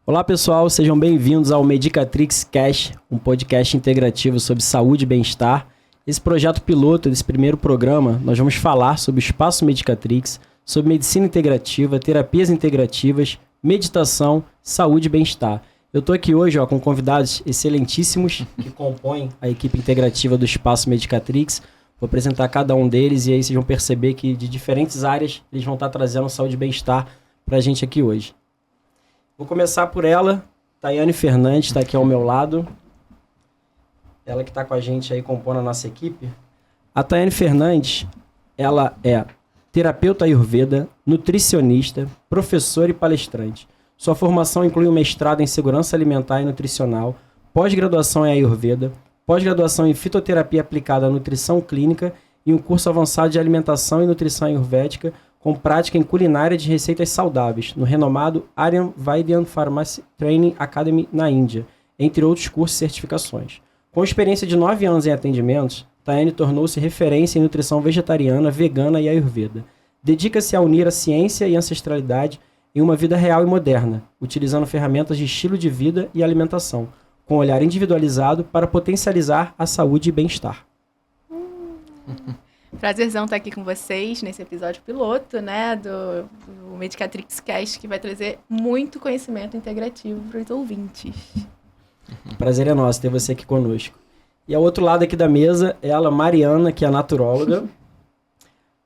Olá pessoal, sejam bem-vindos ao Medicatrix Cast, um podcast integrativo sobre saúde e bem-estar. Esse projeto piloto desse primeiro programa, nós vamos falar sobre o espaço Medicatrix, sobre medicina integrativa, terapias integrativas, meditação, saúde e bem-estar. Eu estou aqui hoje com convidados excelentíssimos que compõem a equipe integrativa do espaço Medicatrix. Vou apresentar cada um deles e aí vocês vão perceber que de diferentes áreas eles vão estar trazendo saúde e bem-estar para a gente aqui hoje. Vou começar por ela, Tayane Fernandes, está aqui ao meu lado. Ela que está com a gente aí, compondo a nossa equipe. A Tayane Fernandes, ela é terapeuta Ayurveda, nutricionista, professora e palestrante. Sua formação inclui um mestrado em segurança alimentar e nutricional, pós-graduação em Ayurveda, pós-graduação em fitoterapia aplicada à nutrição clínica e um curso avançado de alimentação e nutrição ayurvédica com prática em culinária de receitas saudáveis, no renomado Aryan Vaidyan Pharmacy Training Academy na Índia, entre outros cursos e certificações. Com experiência de 9 anos em atendimentos, Tayane tornou-se referência em nutrição vegetariana, vegana e ayurveda. Dedica-se a unir a ciência e a ancestralidade em uma vida real e moderna, utilizando ferramentas de estilo de vida e alimentação, com um olhar individualizado para potencializar a saúde e bem-estar. Prazerzão estar aqui com vocês nesse episódio piloto, né, do Medicatrix Cast, que vai trazer muito conhecimento integrativo para os ouvintes. Prazer é nosso ter você aqui conosco. E ao outro lado aqui da mesa, ela, Mariana, que é naturóloga.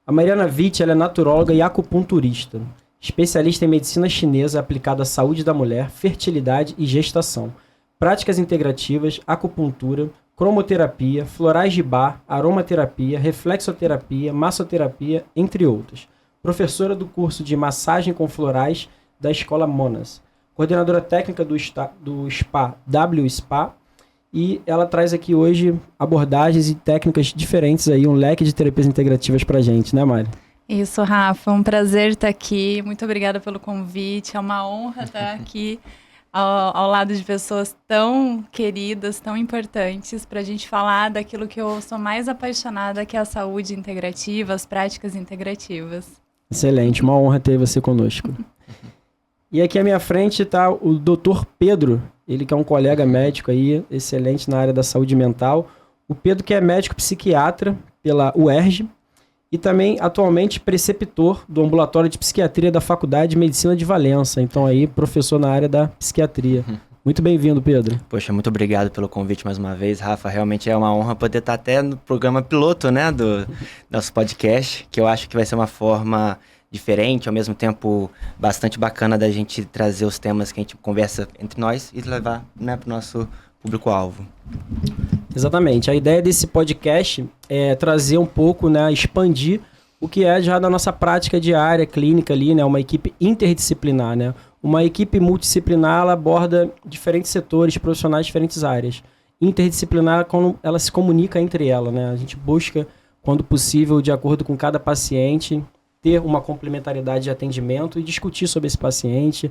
A Mariana Witt, ela é naturóloga e acupunturista, especialista em medicina chinesa aplicada à saúde da mulher, fertilidade e gestação, práticas integrativas, acupuntura, cromoterapia, florais de bar, aromaterapia, reflexoterapia, massoterapia, entre outras. Professora do curso de massagem com florais da Escola Monas. Coordenadora técnica do SPA, W-SPA. E ela traz aqui hoje abordagens e técnicas diferentes, aí, um leque de terapias integrativas pra gente, né, Mari? Isso, Rafa. Um prazer estar aqui. Muito obrigada pelo convite. É uma honra estar aqui ao lado de pessoas tão queridas, tão importantes, para a gente falar daquilo que eu sou mais apaixonada, que é a saúde integrativa, as práticas integrativas. Excelente, uma honra ter você conosco. E aqui à minha frente está o Dr. Pedro, ele que é um colega médico aí, excelente na área da saúde mental. O Pedro que é médico psiquiatra pela UERJ e também atualmente preceptor do ambulatório de psiquiatria da Faculdade de Medicina de Valença. Então aí, professor na área da psiquiatria. Muito bem-vindo, Pedro. Poxa, muito obrigado pelo convite mais uma vez, Rafa. Realmente é uma honra poder estar até no programa piloto, né, do nosso podcast, que eu acho que vai ser uma forma diferente, ao mesmo tempo bastante bacana da gente trazer os temas que a gente conversa entre nós e levar, né, para o nosso público-alvo. Exatamente. A ideia desse podcast é trazer um pouco, né, expandir o que é já da nossa prática diária, clínica ali, né, uma equipe interdisciplinar, né? Uma equipe multidisciplinar, ela aborda diferentes setores, profissionais de diferentes áreas. Interdisciplinar, quando ela se comunica entre ela, né? A gente busca, quando possível, de acordo com cada paciente, ter uma complementaridade de atendimento e discutir sobre esse paciente,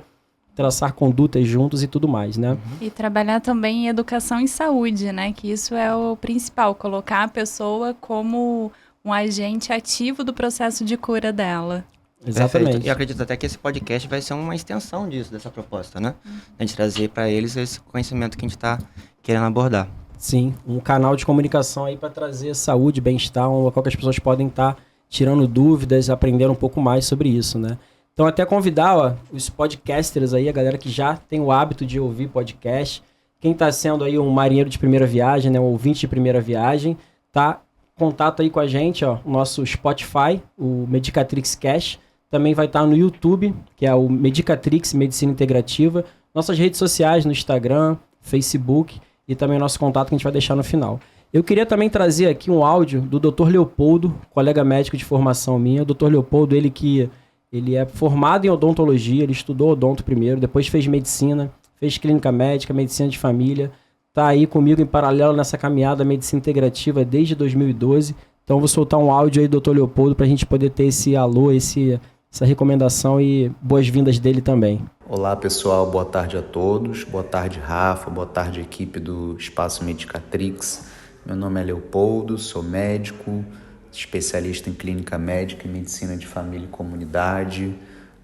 traçar condutas juntos e tudo mais, né? E trabalhar também em educação e saúde, né? Que isso é o principal, colocar a pessoa como um agente ativo do processo de cura dela. Exatamente. Perfeito. E eu acredito até que esse podcast vai ser uma extensão disso, dessa proposta, né? A gente trazer para eles esse conhecimento que a gente está querendo abordar. Sim, um canal de comunicação aí para trazer saúde, bem-estar, um local que as pessoas podem estar tirando dúvidas, aprendendo um pouco mais sobre isso, né? Então até convidar os podcasters aí, a galera que já tem o hábito de ouvir podcast, quem está sendo aí um marinheiro de primeira viagem, né, um ouvinte de primeira viagem, tá? Contato aí com a gente, ó, o nosso Spotify, o Medicatrix Cast, também vai estar no YouTube, que é o Medicatrix Medicina Integrativa, nossas redes sociais no Instagram, Facebook e também o nosso contato que a gente vai deixar no final. Eu queria também trazer aqui um áudio do Dr. Leopoldo, colega médico de formação minha. O Dr. Leopoldo, ele é formado em odontologia, ele estudou odonto primeiro, depois fez medicina, fez clínica médica, medicina de família. Está aí comigo em paralelo nessa caminhada medicina integrativa desde 2012. Então eu vou soltar um áudio aí do Dr. Leopoldo para a gente poder ter esse alô, essa recomendação e boas-vindas dele também. Olá pessoal, boa tarde a todos. Boa tarde Rafa, boa tarde equipe do Espaço Medicatrix. Meu nome é Leopoldo, sou médico, especialista em clínica médica e medicina de família e comunidade.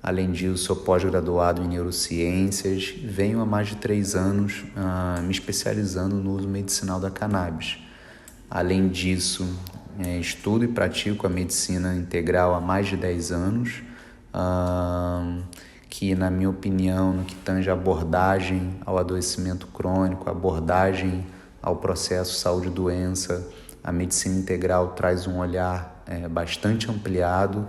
Além disso, sou pós-graduado em neurociências e venho há mais de 3 anos me especializando no uso medicinal da cannabis. Além disso, estudo e pratico a medicina integral há mais de 10 anos, que, na minha opinião, no que tange a abordagem ao adoecimento crônico, a abordagem ao processo saúde-doença, a medicina integral traz um olhar bastante ampliado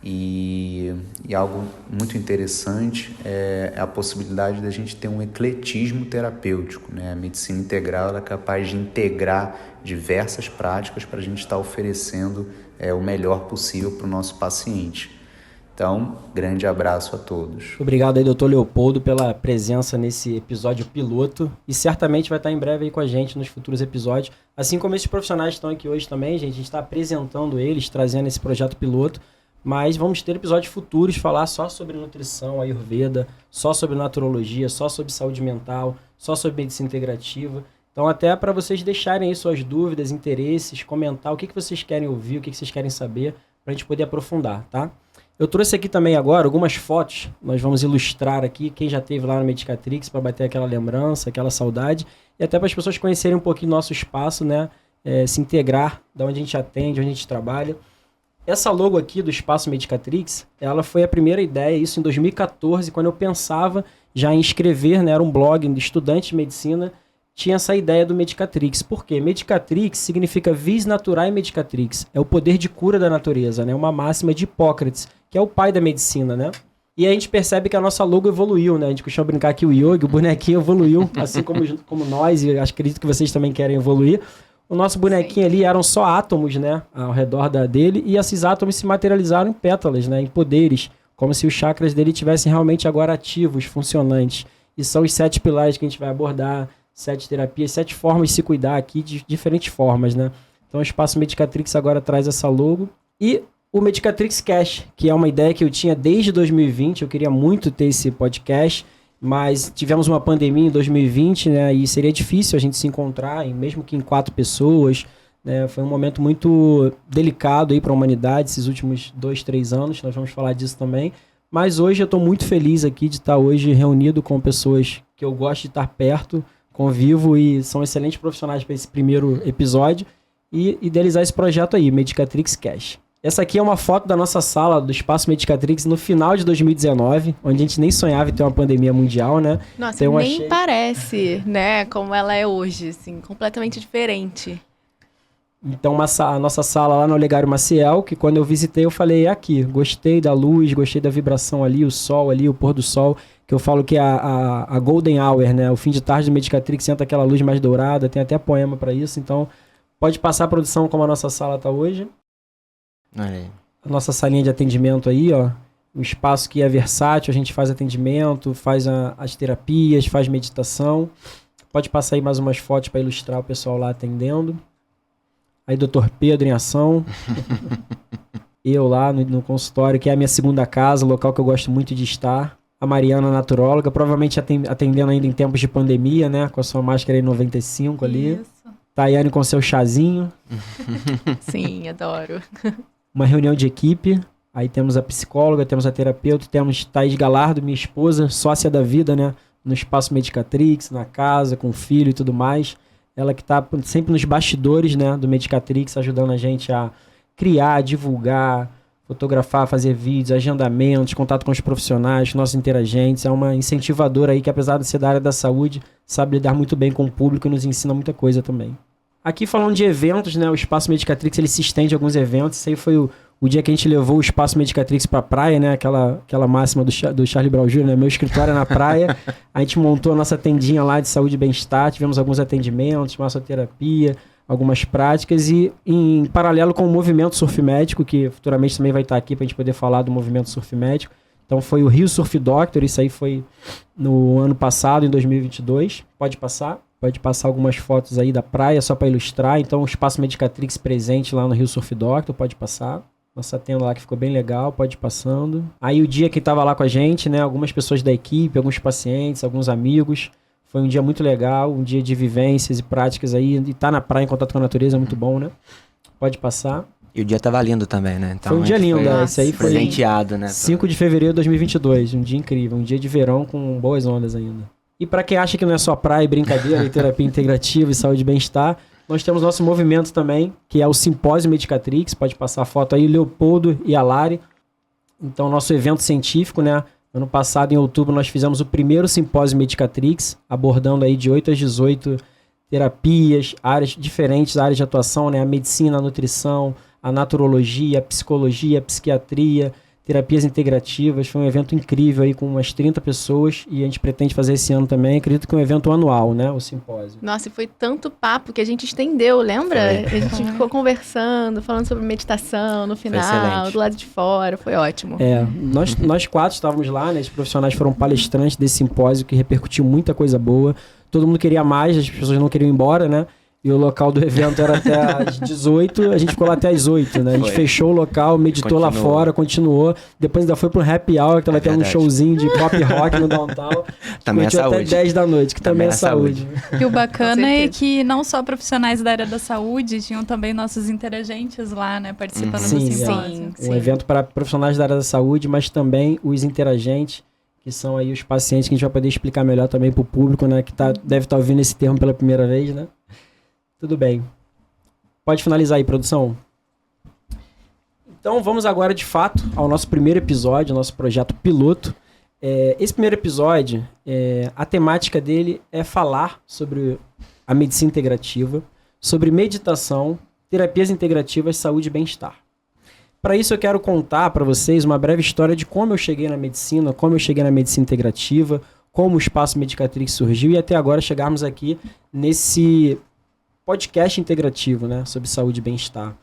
e algo muito interessante é a possibilidade da gente ter um ecletismo terapêutico, né? A medicina integral ela é capaz de integrar diversas práticas para a gente estar oferecendo o melhor possível para o nosso paciente. Então, grande abraço a todos. Obrigado aí, Dr. Leopoldo, pela presença nesse episódio piloto e certamente vai estar em breve aí com a gente nos futuros episódios, assim como esses profissionais que estão aqui hoje também, gente, a gente está apresentando eles, trazendo esse projeto piloto, mas vamos ter episódios futuros, falar só sobre nutrição, ayurveda, só sobre naturologia, só sobre saúde mental, só sobre medicina integrativa. Então, até para vocês deixarem aí suas dúvidas, interesses, comentar o que vocês querem ouvir, o que vocês querem saber, para a gente poder aprofundar, tá? Eu trouxe aqui também agora algumas fotos, nós vamos ilustrar aqui quem já esteve lá no Medicatrix para bater aquela lembrança, aquela saudade, e até para as pessoas conhecerem um pouquinho do nosso espaço, né? Se integrar, da onde a gente atende, onde a gente trabalha. Essa logo aqui do Espaço Medicatrix, ela foi a primeira ideia, isso em 2014, quando eu pensava já em escrever, né, era um blog de estudante de medicina, tinha essa ideia do Medicatrix. Por quê? Medicatrix significa vis naturae medicatrix, é o poder de cura da natureza, né, uma máxima de Hipócrates, que é o pai da medicina, né? E a gente percebe que a nossa logo evoluiu, né? A gente costuma brincar que o Yogi, o bonequinho evoluiu, assim como nós, e acredito que vocês também querem evoluir. O nosso bonequinho ali eram só átomos, né, ao redor dele, e esses átomos se materializaram em pétalas, né, em poderes, como se os chakras dele tivessem realmente agora ativos, funcionantes. E são os 7 pilares que a gente vai abordar, 7 terapias, 7 formas de se cuidar aqui, de diferentes formas, né. Então o Espaço Medicatrix agora traz essa logo. E o Medicatrix Cash, que é uma ideia que eu tinha desde 2020, eu queria muito ter esse podcast, mas tivemos uma pandemia em 2020, né, e seria difícil a gente se encontrar, mesmo que em 4 pessoas, né, foi um momento muito delicado aí para a humanidade, esses últimos 2, 3 anos, nós vamos falar disso também, mas hoje eu estou muito feliz aqui de estar hoje reunido com pessoas que eu gosto de estar perto, convivo e são excelentes profissionais para esse primeiro episódio e idealizar esse projeto aí, Medicatrix Cash. Essa aqui é uma foto da nossa sala do Espaço Medicatrix no final de 2019, onde a gente nem sonhava em ter uma pandemia mundial, né? Nossa, então, nem parece, né, como ela é hoje, assim, completamente diferente. Então, a nossa sala lá no Olegário Maciel, que quando eu visitei eu falei, é aqui, gostei da luz, gostei da vibração ali, o sol ali, o pôr do sol, que eu falo que é a Golden Hour, né? O fim de tarde do Medicatrix entra aquela luz mais dourada, tem até poema para isso, então pode passar a produção como a nossa sala tá hoje. A nossa salinha de atendimento aí, ó, um espaço que é versátil, a gente faz atendimento, faz as terapias, faz meditação. Pode passar aí mais umas fotos para ilustrar o pessoal lá atendendo. Aí Dr. Pedro em ação. Eu lá no consultório, que é a minha segunda casa, local que eu gosto muito de estar. A Mariana, naturóloga, provavelmente atendendo ainda em tempos de pandemia, né, com a sua máscara N95 ali. Isso. Tayane com seu chazinho. Sim, adoro. Uma reunião de equipe, aí temos a psicóloga, temos a terapeuta, temos Thaís Galardo, minha esposa, sócia da vida, né, no Espaço Medicatrix, na casa, com o filho e tudo mais. Ela que está sempre nos bastidores, né, do Medicatrix, ajudando a gente a criar, divulgar, fotografar, fazer vídeos, agendamentos, contato com os profissionais, com nossos interagentes. É uma incentivadora aí que, apesar de ser da área da saúde, sabe lidar muito bem com o público e nos ensina muita coisa também. Aqui falando de eventos, né, o Espaço Medicatrix ele se estende a alguns eventos. Isso aí foi o dia que a gente levou o Espaço Medicatrix para a praia, né, aquela máxima do Charlie Brown Jr., né, meu escritório é na praia. A gente montou a nossa tendinha lá de saúde e bem-estar, tivemos alguns atendimentos, massoterapia, algumas práticas e em paralelo com o movimento surf médico, que futuramente também vai estar aqui para a gente poder falar do movimento surf médico. Então foi o Rio Surf Doctor, isso aí foi no ano passado, em 2022. Pode passar algumas fotos aí da praia, só para ilustrar. Então, o Espaço Medicatrix presente lá no Rio Surf Doctor, pode passar. Nossa tenda lá que ficou bem legal, pode ir passando. Aí o dia que estava lá com a gente, né, algumas pessoas da equipe, alguns pacientes, alguns amigos. Foi um dia muito legal, um dia de vivências e práticas aí. E estar na praia em contato com a natureza é muito bom, né? Pode passar. E o dia tava lindo também, né? Então, foi um dia lindo, esse aí foi presenteado, né? 5 de fevereiro de 2022, um dia incrível, um dia de verão com boas ondas ainda. E para quem acha que não é só praia e brincadeira e terapia integrativa e saúde e bem-estar, nós temos nosso movimento também, que é o Simpósio Medicatrix, pode passar a foto aí, o Leopoldo e a Lari. Então, nosso evento científico, né? Ano passado, em outubro, nós fizemos o primeiro Simpósio Medicatrix, abordando aí de 8 às 18 terapias, áreas diferentes, áreas de atuação, né? A medicina, a nutrição, a naturologia, a psicologia, a psiquiatria, terapias integrativas. Foi um evento incrível aí com umas 30 pessoas e a gente pretende fazer esse ano também. Acredito que é um evento anual, né? O simpósio. Nossa, e foi tanto papo que a gente estendeu, lembra? A gente ficou conversando, falando sobre meditação no final, do lado de fora. Foi ótimo. Nós 4 estávamos lá, né? Os profissionais foram palestrantes desse simpósio que repercutiu muita coisa boa. Todo mundo queria mais, as pessoas não queriam ir embora, né? E o local do evento era até às 18, a gente ficou lá até às 8, né? A gente fechou o local, meditou lá fora, continuou. Depois ainda foi pro happy hour, que tava tendo um showzinho de pop rock no downtown. Também é saúde. Até 10 da noite, que também é saúde. E o bacana é que não só profissionais da área da saúde, tinham também nossos interagentes lá, né? Participando do simpósio. Um evento para profissionais da área da saúde, mas também os interagentes, que são aí os pacientes, que a gente vai poder explicar melhor também pro público, né? Que deve estar ouvindo esse termo pela primeira vez, né? Tudo bem. Pode finalizar aí, produção. Então, vamos agora, de fato, ao nosso primeiro episódio, nosso projeto piloto. Esse primeiro episódio, a temática dele é falar sobre a medicina integrativa, sobre meditação, terapias integrativas, saúde e bem-estar. Para isso, eu quero contar para vocês uma breve história de como eu cheguei na medicina, como eu cheguei na medicina integrativa, como o Espaço Medicatrix surgiu e até agora chegarmos aqui nesse podcast integrativo, né, sobre saúde e bem-estar.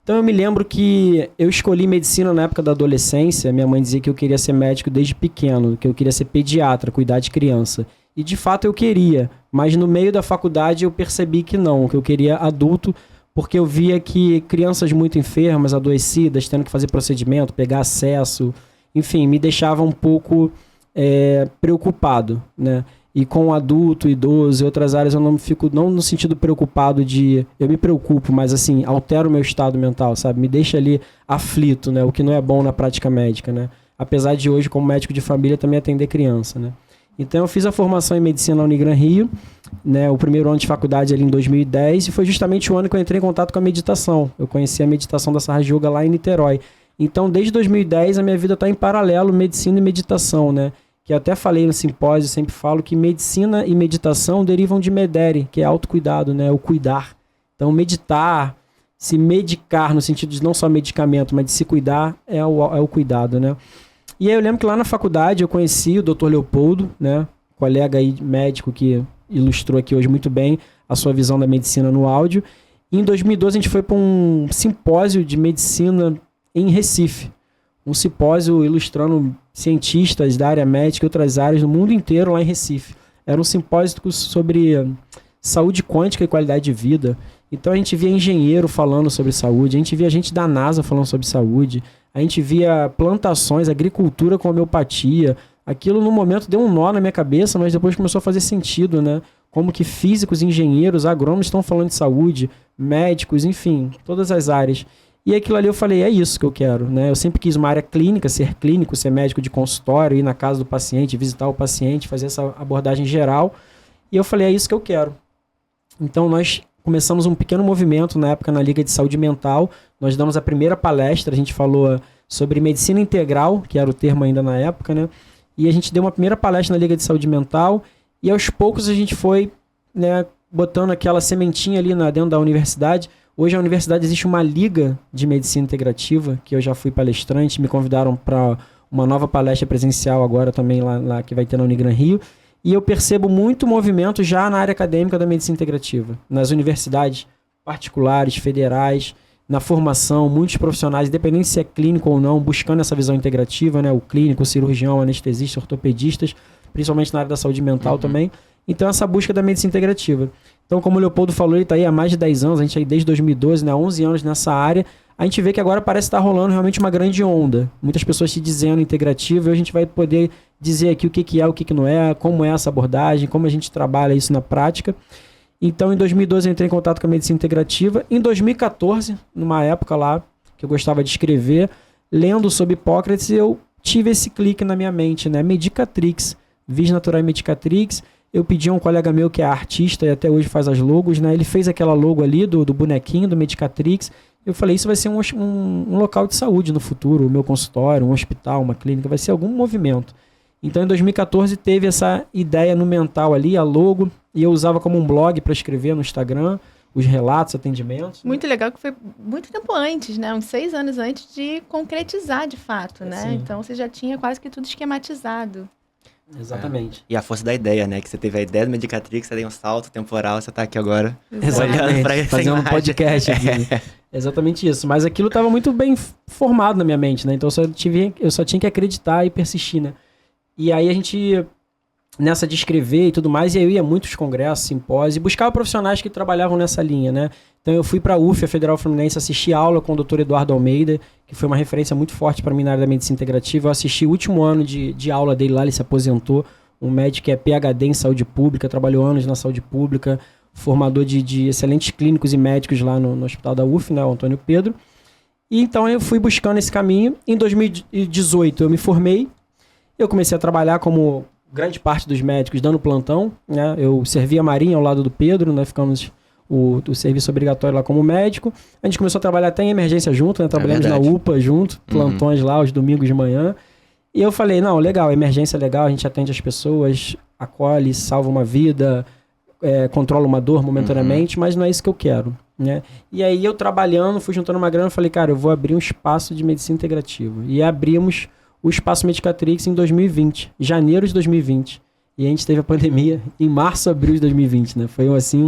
Então eu me lembro que eu escolhi medicina na época da adolescência. Minha mãe dizia que eu queria ser médico desde pequeno, que eu queria ser pediatra, cuidar de criança. E de fato eu queria, mas no meio da faculdade eu percebi que não, que eu queria adulto, porque eu via que crianças muito enfermas, adoecidas, tendo que fazer procedimento, pegar acesso, enfim, me deixava um pouco preocupado, né? E com adulto, idoso e outras áreas eu não fico, não no sentido preocupado de... Eu me preocupo, mas assim, altero o meu estado mental, sabe? Me deixa ali aflito, né? O que não é bom na prática médica, né? Apesar de hoje, como médico de família, também atender criança, né? Então eu fiz a formação em medicina na Unigran Rio, né? O primeiro ano de faculdade ali em 2010, e foi justamente o ano que eu entrei em contato com a meditação. Eu conheci a meditação da Sahaja Yoga lá em Niterói. Então, desde 2010, a minha vida está em paralelo, medicina e meditação, né? Que eu até falei no simpósio, sempre falo que medicina e meditação derivam de medere, que é autocuidado, né? O cuidar. Então, meditar, se medicar, no sentido de não só medicamento, mas de se cuidar, é o cuidado, né? E aí eu lembro que lá na faculdade eu conheci o Dr. Leopoldo, né? Colega aí médico que ilustrou aqui hoje muito bem a sua visão da medicina no áudio. E em 2012 a gente foi para um simpósio de medicina em Recife. Um simpósio ilustrando cientistas da área médica e outras áreas do mundo inteiro lá em Recife. Era um simpósio sobre saúde quântica e qualidade de vida. Então a gente via engenheiro falando sobre saúde, a gente via gente da NASA falando sobre saúde, a gente via plantações, agricultura com homeopatia. Aquilo no momento deu um nó na minha cabeça, mas depois começou a fazer sentido, né? Como que físicos, engenheiros, agrônomos estão falando de saúde, médicos, enfim, todas as áreas. E aquilo ali eu falei, é isso que eu quero, né? Eu sempre quis uma área clínica, ser clínico, ser médico de consultório, ir na casa do paciente, visitar o paciente, fazer essa abordagem geral. E eu falei, é isso que eu quero. Então nós começamos um pequeno movimento na época na Liga de Saúde Mental. Nós damos a primeira palestra, a gente falou sobre medicina integral, que era o termo ainda na época, né? E a gente deu uma primeira palestra na Liga de Saúde Mental e aos poucos a gente foi, né, botando aquela sementinha ali dentro da universidade. Hoje na universidade existe uma liga de medicina integrativa, que eu já fui palestrante, me convidaram para uma nova palestra presencial agora também lá que vai ter na Unigran Rio. E eu percebo muito movimento já na área acadêmica da medicina integrativa, nas universidades particulares, federais, na formação, muitos profissionais, independente se é clínico ou não, buscando essa visão integrativa, né? O clínico, o cirurgião, o anestesista, ortopedistas, principalmente na área da saúde mental também. Então essa busca da medicina integrativa. Então, como o Leopoldo falou, ele está aí há mais de 10 anos, a gente aí desde 2012, né, 11 anos nessa área, a gente vê que agora parece estar rolando realmente uma grande onda. Muitas pessoas se dizendo integrativo e a gente vai poder dizer aqui o que é, o que não é, como é essa abordagem, como a gente trabalha isso na prática. Então, em 2012 eu entrei em contato com a medicina integrativa. Em 2014, numa época lá, que eu gostava de escrever. Lendo sobre Hipócrates, eu tive esse clique na minha mente, né? Medicatrix, Vis Naturae Medicatrix. Eu pedi a um colega meu que é artista e até hoje faz as logos, né? Ele fez aquela logo ali do bonequinho, do Medicatrix. Eu falei, isso vai ser um local de saúde no futuro, o meu consultório, um hospital, uma clínica, vai ser algum movimento. Então, em 2014, teve essa ideia no mental ali, a logo, e eu usava como um blog para escrever no Instagram, os relatos, atendimentos. Muito legal que foi muito tempo antes, né? Uns 6 anos antes de concretizar de fato, né? Sim. Então, você já tinha quase que tudo esquematizado. Exatamente. E a força da ideia, né? Que você teve a ideia do Medicatrix, você deu um salto temporal, você tá aqui agora. Exatamente. Olhando pra Fazer um imagem. podcast aqui. Exatamente isso. Mas aquilo estava muito bem formado na minha mente, né? Então eu só tinha que acreditar e persistir, né? E aí a gente, nessa de escrever e tudo mais, e aí eu ia a muitos congressos, simpósios, e buscava profissionais que trabalhavam nessa linha, né? Então eu fui para a UF, a Federal Fluminense, assisti aula com o Dr. Eduardo Almeida, que foi uma referência muito forte para mim na área da medicina integrativa. Eu assisti o último ano de aula dele lá, ele se aposentou, um médico que é PhD em saúde pública, trabalhou anos na saúde pública, formador de excelentes clínicos e médicos lá no hospital da UF, né, o Antônio Pedro. E então eu fui buscando esse caminho. Em 2018 eu me formei, eu comecei a trabalhar como grande parte dos médicos dando plantão, né? Eu servi a Marinha ao lado do Pedro, né? Ficamos o serviço obrigatório lá como médico. A gente começou a trabalhar até em emergência junto, né? Trabalhamos na UPA junto, plantões lá, os domingos de manhã. E eu falei, não, legal, emergência é legal, a gente atende as pessoas, acolhe, salva uma vida, controla uma dor momentaneamente, mas não é isso que eu quero, né? E aí eu trabalhando, fui juntando uma grana, falei, cara, eu vou abrir um espaço de medicina integrativa. E abrimos o Espaço Medicatrix em 2020, janeiro de 2020. E a gente teve a pandemia em março, abril de 2020, né? Foi assim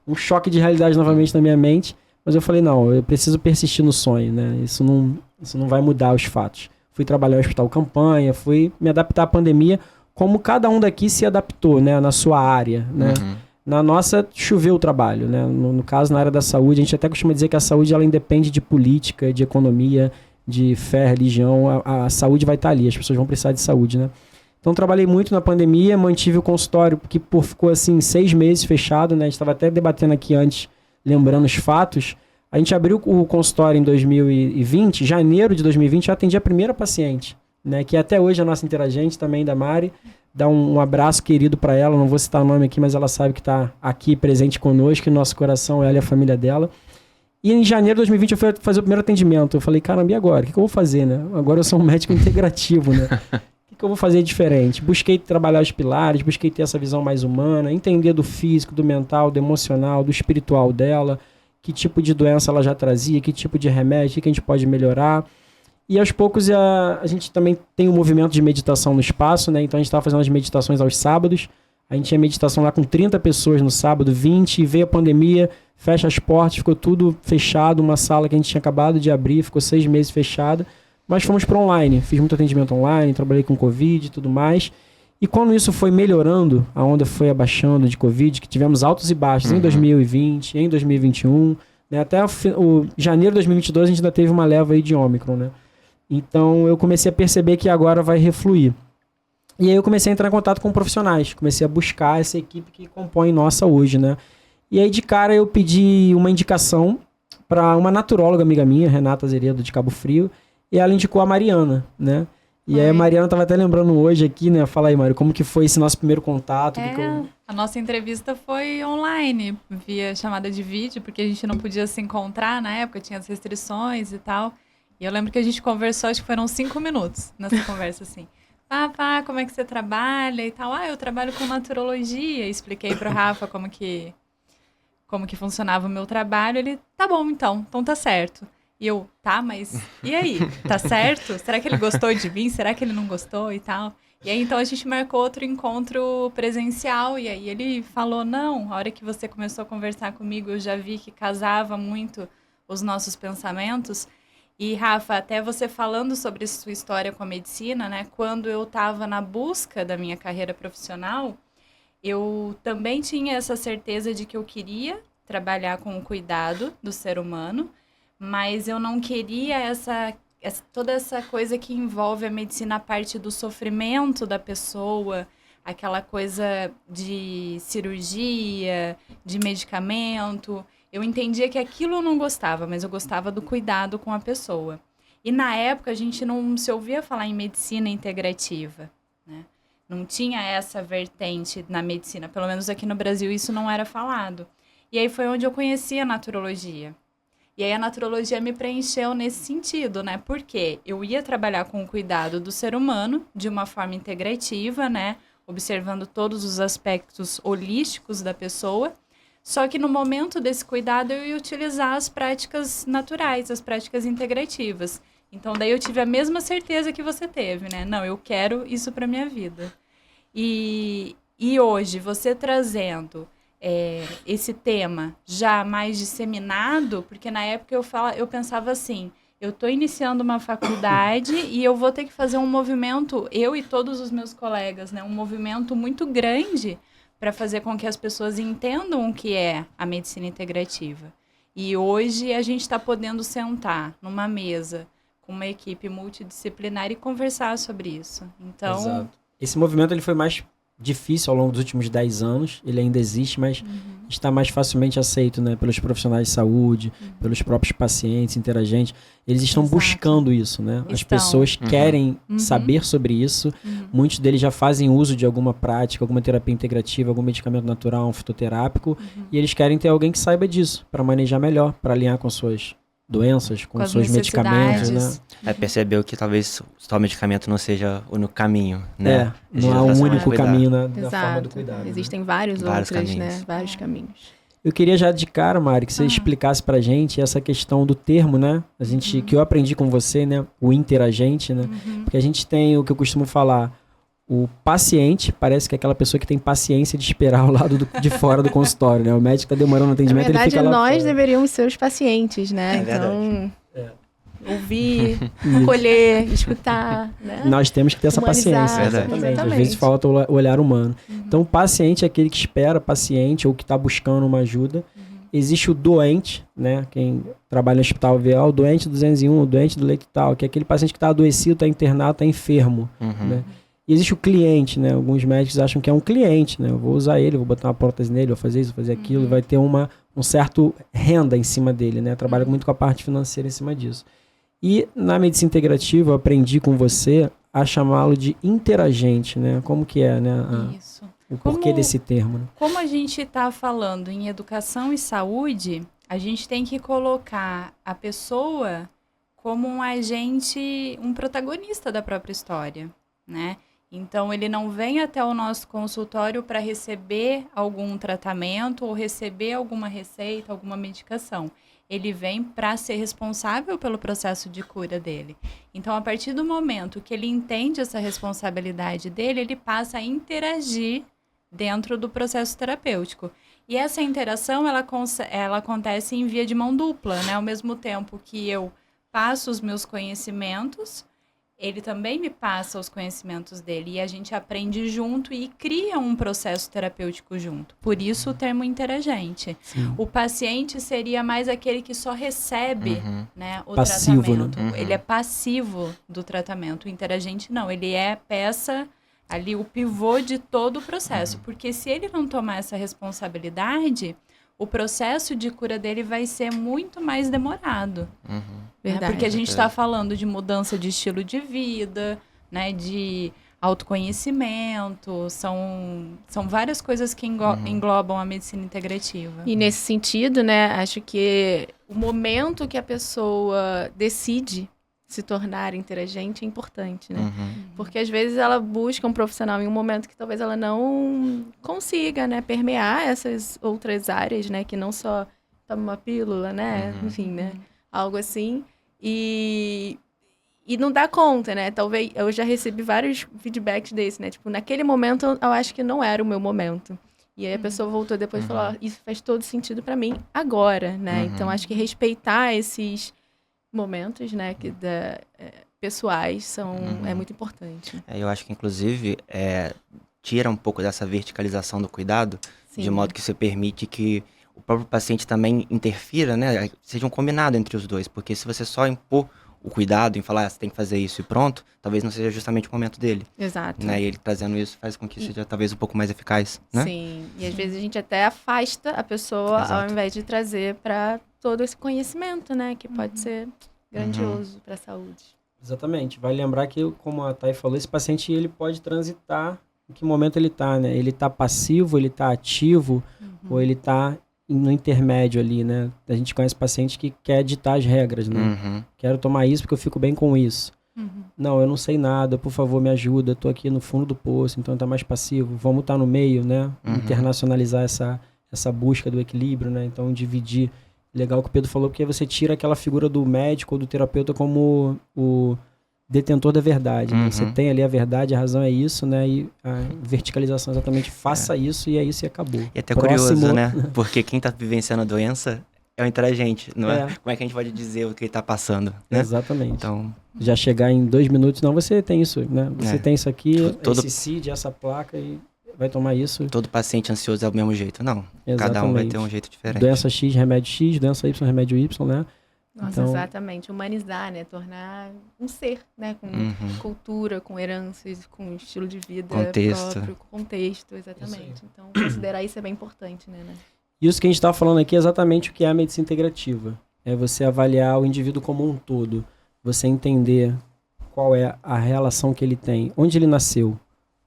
um choque de realidade novamente na minha mente. Mas eu falei, não, eu preciso persistir no sonho, né? Isso não vai mudar os fatos. Fui trabalhar no hospital campanha, fui me adaptar à pandemia, como cada um daqui se adaptou, né? Na sua área, né? Na nossa, choveu o trabalho, né? No caso, na área da saúde, a gente até costuma dizer que a saúde, ela independe de política, de economia, de fé, religião, a saúde vai estar ali, as pessoas vão precisar de saúde, né? Então trabalhei muito na pandemia, mantive o consultório, que ficou assim 6 meses fechado, né? A gente estava até debatendo aqui antes, lembrando os fatos. A gente abriu o consultório em 2020, janeiro de 2020, eu atendi a primeira paciente, né? Que até hoje é a nossa interagente também, da Mari. Dá um abraço querido para ela, não vou citar o nome aqui, mas ela sabe que está aqui presente conosco, no nosso coração, ela e a família dela. E em janeiro de 2020 eu fui fazer o primeiro atendimento. Eu falei, caramba, e agora? O que eu vou fazer, né? Agora eu sou um médico integrativo, né? O que eu vou fazer diferente? Busquei trabalhar os pilares, busquei ter essa visão mais humana, entender do físico, do mental, do emocional, do espiritual dela, que tipo de doença ela já trazia, que tipo de remédio, o que a gente pode melhorar. E aos poucos a gente também tem um movimento de meditação no espaço, né? Então a gente estava fazendo as meditações aos sábados. A gente tinha meditação lá com 30 pessoas no sábado, 20, e veio a pandemia, fecha as portas, ficou tudo fechado, uma sala que a gente tinha acabado de abrir, ficou 6 meses fechada, mas fomos para online, fiz muito atendimento online, trabalhei com Covid e tudo mais, e quando isso foi melhorando, a onda foi abaixando de Covid, que tivemos altos e baixos em 2020, em 2021, né, até o janeiro de 2022 a gente ainda teve uma leva aí de Ômicron, né? Então eu comecei a perceber que agora vai refluir. E aí eu comecei a entrar em contato com profissionais, comecei a buscar essa equipe que compõe nossa hoje, né? E aí de cara eu pedi uma indicação para uma naturóloga amiga minha, Renata Azeredo, de Cabo Frio, e ela indicou a Mariana, né? E aí a Mariana estava até lembrando hoje aqui, né? Fala aí, Mário, como que foi esse nosso primeiro contato? A nossa entrevista foi online, via chamada de vídeo, porque a gente não podia se encontrar na época, tinha as restrições e tal. E eu lembro que a gente conversou, acho que foram 5 minutos nessa conversa, assim. Como é que você trabalha e tal? Eu trabalho com naturologia. Expliquei pro Rafa como que funcionava o meu trabalho. Ele, tá bom, então tá certo. E eu, mas e aí? Tá certo? Será que ele gostou de mim? Será que ele não gostou e tal? E aí, então, a gente marcou outro encontro presencial. E aí ele falou, não, a hora que você começou a conversar comigo, eu já vi que casava muito os nossos pensamentos. E, Rafa, até você falando sobre sua história com a medicina, né? Quando eu estava na busca da minha carreira profissional, eu também tinha essa certeza de que eu queria trabalhar com o cuidado do ser humano, mas eu não queria toda essa coisa que envolve a medicina, a parte do sofrimento da pessoa, aquela coisa de cirurgia, de medicamento. eu entendia que aquilo eu não gostava, mas eu gostava do cuidado com a pessoa. E na época a gente não se ouvia falar em medicina integrativa, né? Não tinha essa vertente na medicina, pelo menos aqui no Brasil isso não era falado. E aí foi onde eu conheci a naturologia. E aí a naturologia me preencheu nesse sentido, né? Porque eu ia trabalhar com o cuidado do ser humano de uma forma integrativa, né? Observando todos os aspectos holísticos da pessoa. Só que no momento desse cuidado eu ia utilizar as práticas naturais, as práticas integrativas. Então daí eu tive a mesma certeza que você teve, né? Não, eu quero isso para minha vida. E hoje, você trazendo esse tema já mais disseminado, porque na época eu pensava assim, eu estou iniciando uma faculdade e eu vou ter que fazer um movimento, eu e todos os meus colegas, né? Um movimento muito grande para fazer com que as pessoas entendam o que é a medicina integrativa. E hoje a gente está podendo sentar numa mesa com uma equipe multidisciplinar e conversar sobre isso. Então, Exato. Esse movimento ele foi mais difícil ao longo dos últimos 10 anos, ele ainda existe, mas está mais facilmente aceito, né, pelos profissionais de saúde, pelos próprios pacientes, interagentes. Eles estão Exato. buscando isso, né? As Estão. pessoas querem saber sobre isso. Muitos deles já fazem uso de alguma prática, alguma terapia integrativa, algum medicamento natural, um fitoterápico, e eles querem ter alguém que saiba disso, para manejar melhor, para alinhar com suas doenças, com as seus medicamentos, né? necessidades. Percebeu que talvez só o medicamento não seja o único caminho, né? Não há um único caminho da forma do Exato. cuidado. Existem vários Vários outros, caminhos. né? Vários caminhos. Eu queria já de cara, Mari, que você explicasse pra gente essa questão do termo, né? A gente, que eu aprendi com você, né? O interagente, né? Porque a gente tem o que eu costumo falar, o paciente, parece que é aquela pessoa que tem paciência de esperar ao lado de fora do consultório, né? O médico tá demorando no Na atendimento, ele verdade, fica lá nós fora. deveríamos ser os pacientes, né? É Então, ouvir, acolher, escutar, né? Nós temos que ter essa Humanizar, paciência, verdade. exatamente. Às Exatamente. vezes falta o olhar humano. Então, o paciente é aquele que espera, paciente, ou que está buscando uma ajuda. Existe o doente, né? Quem trabalha no hospital vê, o doente do 201, o doente do leito tal, que é aquele paciente que está adoecido, está internado, está enfermo, né? E existe o cliente, né? Alguns médicos acham que é um cliente, né? Eu vou usar ele, vou botar uma prótese nele, vou fazer isso, vou fazer aquilo, vai ter um certo renda em cima dele, né? Trabalha muito com a parte financeira em cima disso. E na medicina integrativa eu aprendi com você a chamá-lo de interagente, né? Como que é, né? Isso. O porquê desse termo, né? Como a gente está falando em educação e saúde, a gente tem que colocar a pessoa como um agente, um protagonista da própria história, né? Então, ele não vem até o nosso consultório para receber algum tratamento ou receber alguma receita, alguma medicação. Ele vem para ser responsável pelo processo de cura dele. Então, a partir do momento que ele entende essa responsabilidade dele, ele passa a interagir dentro do processo terapêutico. E essa interação, ela acontece em via de mão dupla, né? Ao mesmo tempo que eu passo os meus conhecimentos, ele também me passa os conhecimentos dele. E a gente aprende junto e cria um processo terapêutico junto. Por isso o termo interagente. Sim. O paciente seria mais aquele que só recebe, né, o Passivo, tratamento. né? Ele é passivo do tratamento. O interagente não, ele é peça ali, o pivô de todo o processo. Porque se ele não tomar essa responsabilidade, o processo de cura dele vai ser muito mais demorado. Verdade. Porque a gente está falando de mudança de estilo de vida, né, de autoconhecimento, são várias coisas que englobam a medicina integrativa. E nesse sentido, né, acho que o momento que a pessoa decide se tornar interagente é importante, né? Porque às vezes ela busca um profissional em um momento que talvez ela não consiga, né, permear essas outras áreas, né, que não só toma uma pílula, né, enfim, né, algo assim, e não dá conta, né? Talvez eu já recebi vários feedbacks desse, né? Tipo, naquele momento eu acho que não era o meu momento. E aí a pessoa voltou depois e falou, isso faz todo sentido pra mim agora, né? Então acho que respeitar esses momentos, né, pessoais é muito importante. Eu acho que, inclusive, tira um pouco dessa verticalização do cuidado, Sim. de modo que você permite que o próprio paciente também interfira, né? Seja um combinado entre os dois, porque se você só impor o cuidado em falar, você tem que fazer isso e pronto, talvez não seja justamente o momento dele. Exato. Né? E ele trazendo isso faz com que seja talvez um pouco mais eficaz, né? Sim, e às vezes a gente até afasta a pessoa ao invés de trazer para todo esse conhecimento, né? Que pode ser grandioso para a saúde. Exatamente. Vai lembrar que, como a Thay falou, esse paciente ele pode transitar em que momento ele está, né? Ele está passivo, ele está ativo, ou ele está no intermédio ali, né? A gente conhece paciente que quer ditar as regras, né? Quero tomar isso porque eu fico bem com isso. Não, eu não sei nada, por favor, me ajuda, eu tô aqui no fundo do poço, então tá mais passivo. Vamos estar no meio, né? Internacionalizar essa busca do equilíbrio, né? Então, dividir. Legal o que o Pedro falou, porque você tira aquela figura do médico ou do terapeuta como o detentor da verdade. Né? Você tem ali a verdade, a razão é isso, né? E a verticalização exatamente faça isso e é isso e acabou. E até curioso, né? Porque quem tá vivenciando a doença é o interagente, não é? Como é que a gente pode dizer o que ele tá passando, né? Exatamente. Então... Já chegar em 2 minutos, não, você tem isso, né? Você tem isso aqui, esse CID, essa placa e... vai tomar isso. Todo paciente ansioso é do mesmo jeito, não. Exatamente. Cada um vai ter um jeito diferente. Doença X, remédio X, doença Y, remédio Y, né? Nossa, então... exatamente. Humanizar, né? Tornar um ser, né? Com cultura, com heranças, com estilo de vida próprio, com contexto, exatamente. Então, considerar isso é bem importante, né? Isso que a gente está falando aqui é exatamente o que é a medicina integrativa. É você avaliar o indivíduo como um todo. Você entender qual é a relação que ele tem, onde ele nasceu,